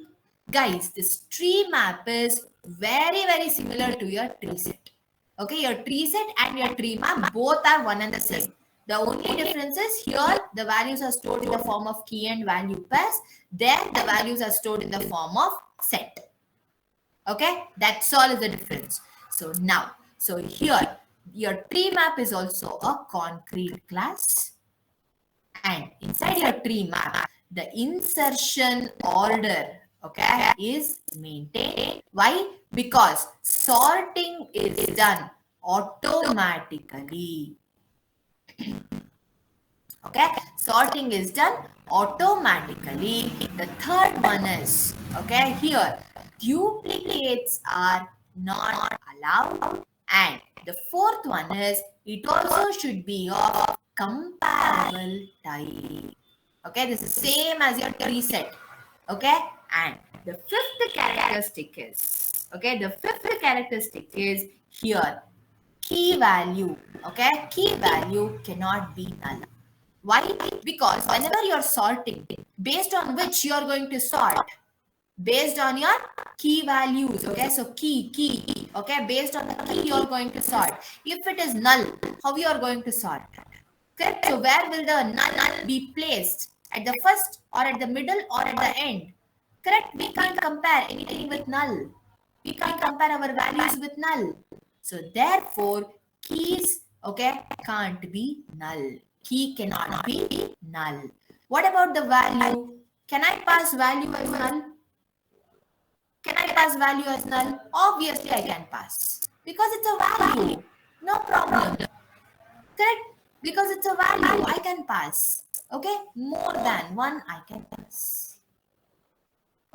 Guys, this tree map is very similar to your tree set. Okay, your tree set and your tree map both are one and the same. The only difference is here the values are stored in the form of key and value pairs. There the values are stored in the form of set. Okay, that's all is the difference. So now, so here your tree map is also a concrete class, and inside your tree map the insertion order, okay, is maintained. Why? Because sorting is done automatically. Okay, sorting is done automatically. The third one is, okay, here duplicates are not allowed, and the fourth one is it also should be of comparable type. Okay, this is same as your tree set. Okay, and the fifth characteristic is, okay, the fifth characteristic is here key value. Okay, key value cannot be null. Why? Because whenever you're sorting, based on which you're going to sort, based on your key values. Okay, so key. Okay, based on the key you're going to sort. If it is null, how you are going to sort? Correct. So where will the null be placed? At the first, or at the middle, or at the end? Correct. We can't compare anything with null. We can't compare our values with null. So therefore, keys, okay, can't be null. Key cannot be null. What about the value? Can I pass value as null? Can I pass value as null? Obviously, I can pass. Because it's a value. No problem. Correct? Because it's a value, I can pass. Okay? More than one, I can pass.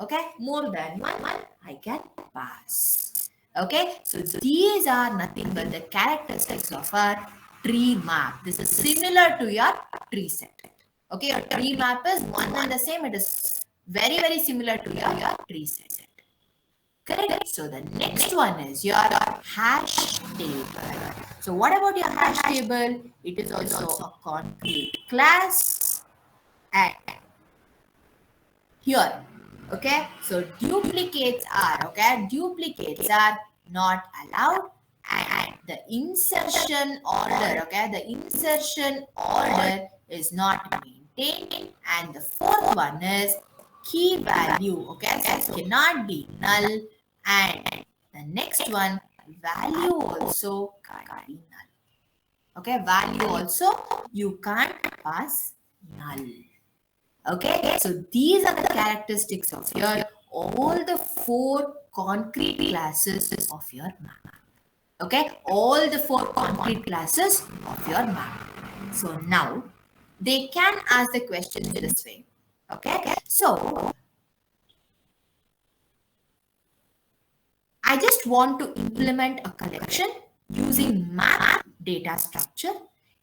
Okay? More than one, I can pass. Okay? So these are nothing but the characteristics of our tree map. This is similar to your tree set. Okay, your tree map is one and the same. It is very, very similar to your tree set. Correct. So the next one is your hash table. So what about your hash table? It is also a concrete class. And here, okay, so duplicates are not allowed, and the insertion order, okay, the insertion order is not maintained, and the fourth one is key value, okay, so cannot be null, and the next one, value also can't be null. Okay, value also you can't pass null. Okay, so these are the characteristics of your all the 4 concrete classes of your map. Okay, all the 4 concrete classes of your map. So now they can ask the question this way. Okay, so I just want to implement a collection using map data structure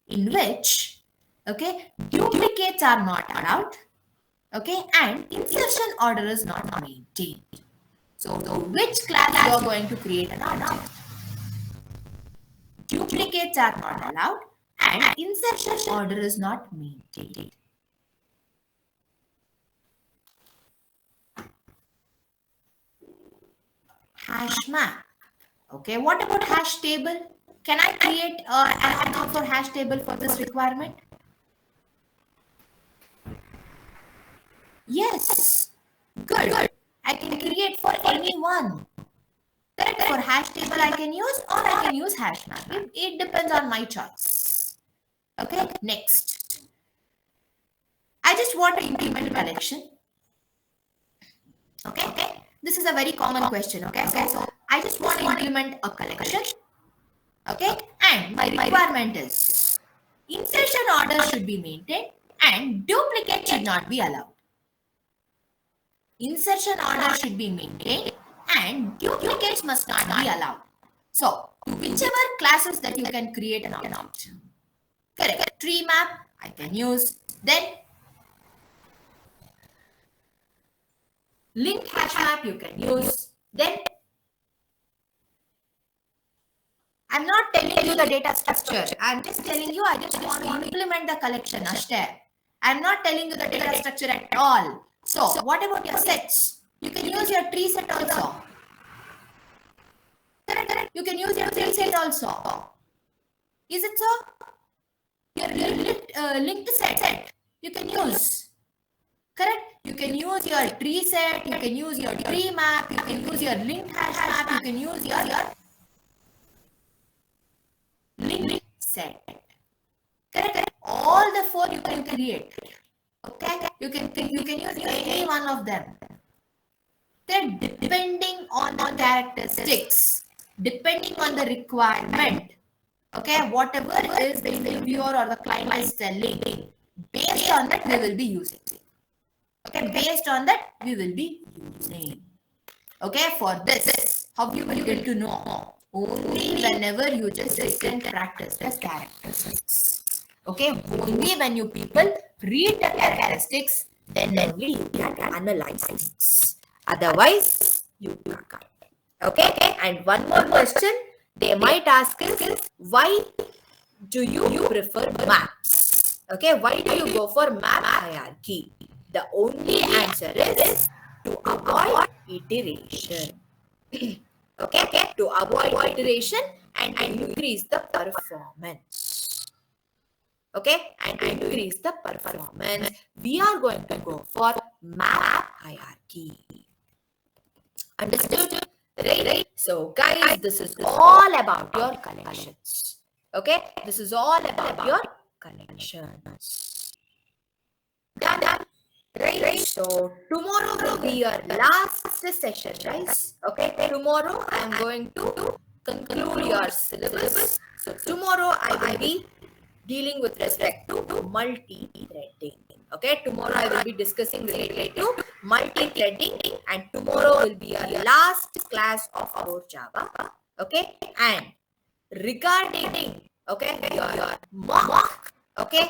in which, okay, duplicates are not allowed. Okay, and insertion order is not maintained. So which class you are going to create an object? Duplicates are not allowed and insertion order is not maintained. Hash map. Okay, what about hash table? Can I create an object for hash table for this requirement? Yes. Good. I can create for anyone. Correct. For hash table I can use or I can use hash map. It depends on my choice. Okay. Next. I just want to implement a collection. Okay. This is a very common question. Okay. So I just want to implement a collection. Okay. And my requirement is insertion order should be maintained and duplicate should not be allowed. Insertion order should be maintained and duplicates must not be allowed. So, whichever classes that you can create an object. Correct. Tree map I can use. Then linked hash map you can use. Then I'm not telling you the data structure. I'm just telling you I just want to implement the collection. I'm not telling you the data structure at all. So, what about your sets? You can use your tree set also. Correct. You can use your tree set also. Is it so? Your linked set you can use. Correct. You can use your tree set. You can use your tree map. You can use your linked hash map. You can use your linked set. Correct. All the 4 you can create. Okay. You can use any one of them. Then depending on the characteristics, depending on the requirement, okay, whatever is the interviewer or the client is telling, based on that we will be using. Okay, based on that we will be using. Okay, for this, how you will get to know? Only whenever you just sit and practice the characteristics. Okay, only when you people read the characteristics, then only you can analyze things. Otherwise, you can't. Okay, and one more question they might ask is, why do you prefer maps? Okay, why do you go for map hierarchy? The only answer is to avoid iteration. Okay, to avoid iteration and increase the performance. Okay, and increase the performance, we are going to go for map hierarchy. Understood? Right? So guys, this is all about your collections. Okay, this is all about your collections. Done. Right? So tomorrow will be your last session, guys. Okay, tomorrow I am going to conclude your syllabus. So tomorrow I will be dealing with respect to multi-threading. Okay, tomorrow I will be discussing related to multi-threading, and tomorrow will be our last class of our Java. Okay, and regarding your mock, okay,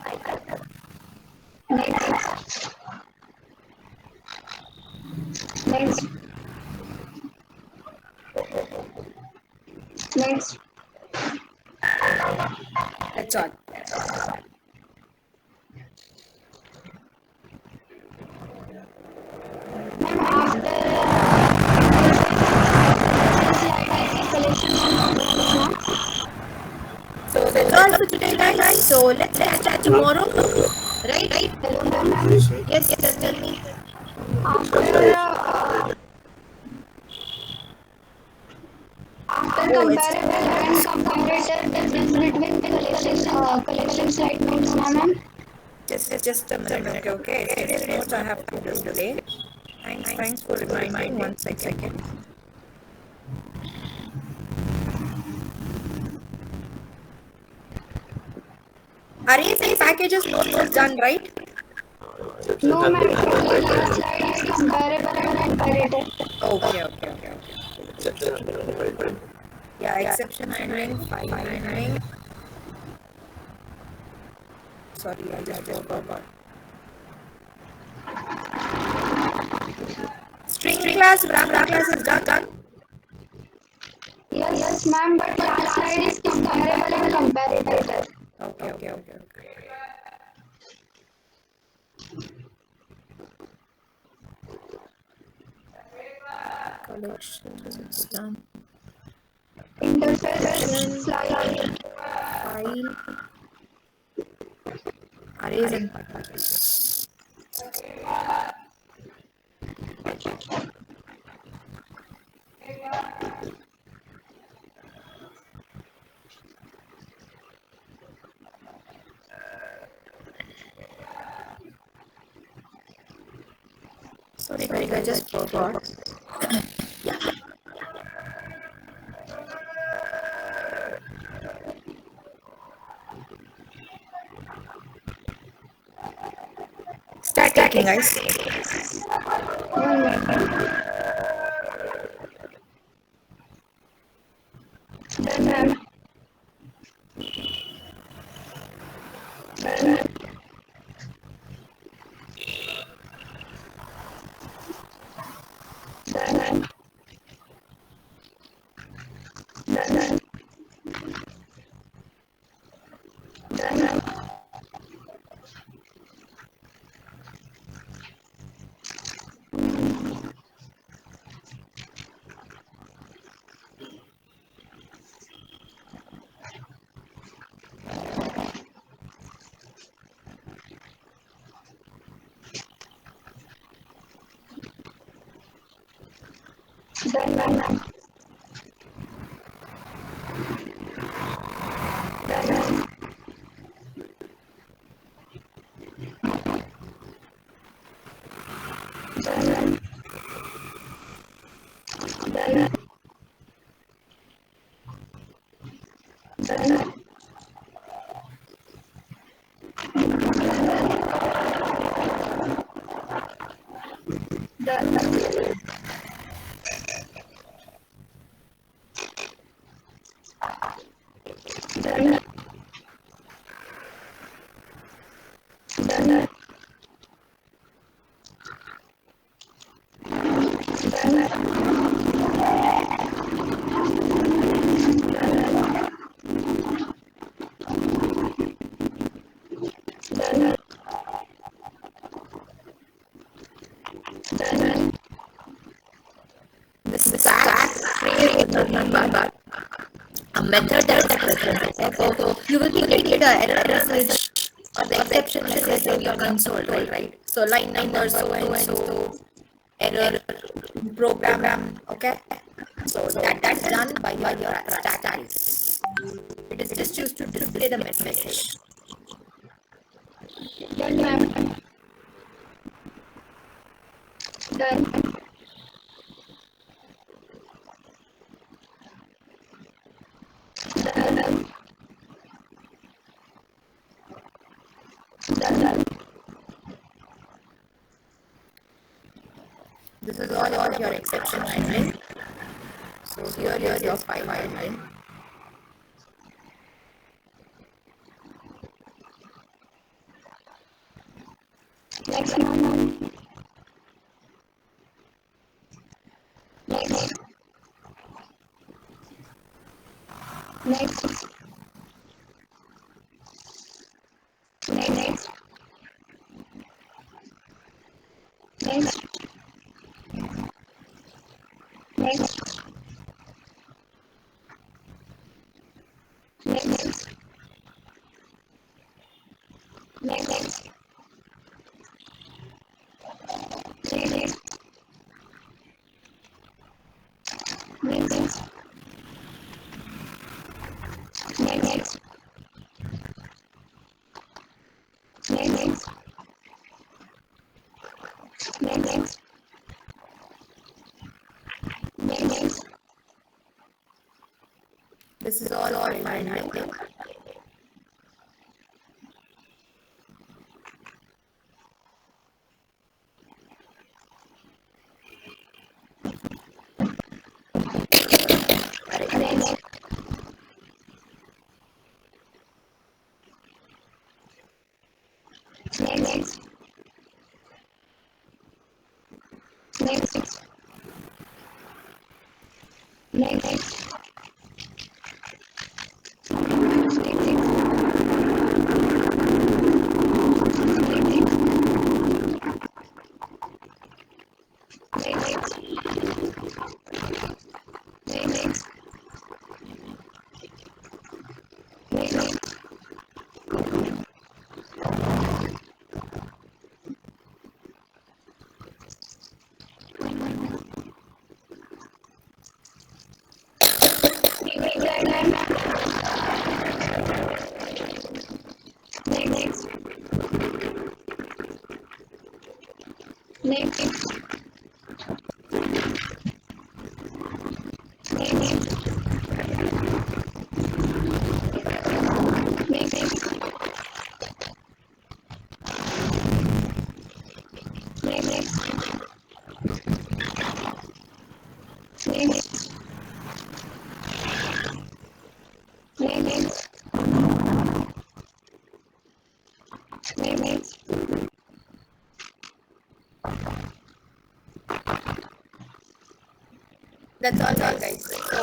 Next. That's all. So that's all for today, guys. So let's catch up tomorrow. Right? Yes, tell me. After Oh, it's comparable and comparative difference between collection slide notes, ma'am. just a minute. Okay. Today's notes I have to do today. Thanks for reminding. 1 second. Arrays packages notes is done, right? No, ma'am. Only last slide is comparable and comparative. Okay. Yeah, exception handling, file handling. Sorry, I just forgot. String class, grammar class is done. Yes, ma'am. But last slide is comparable and comparative. Okay. Collections done. Interface slide. File. Arrays and packages. Sorry guys, I just forgot. Yeah. Start tracking, guys. Done, ma'am. Done, ma'am. The stack phrase is nothing but a method that represents. So you will be getting the error message or the exception message in your console, right? So line number so and so, error program. Okay. So that's done by your stack phrase. It is just used to display the message. Done, ma'am. Done. This is all about your exception handling. So here is your file handling. Next, ma'am. Next. next, next, next, next, next, next, next, next, next, next, next, next. This is all fine. Next, next, next, That's all, guys. So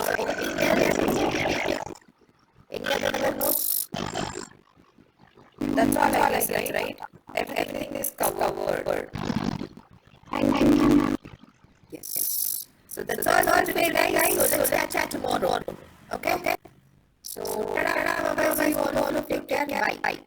any other notes? That's all, I guess, right? Everything is covered. Yes. So that's all for today, guys. So let's chat tomorrow. Okay? So, ta-da, bye-bye, all of you. Take care. Bye.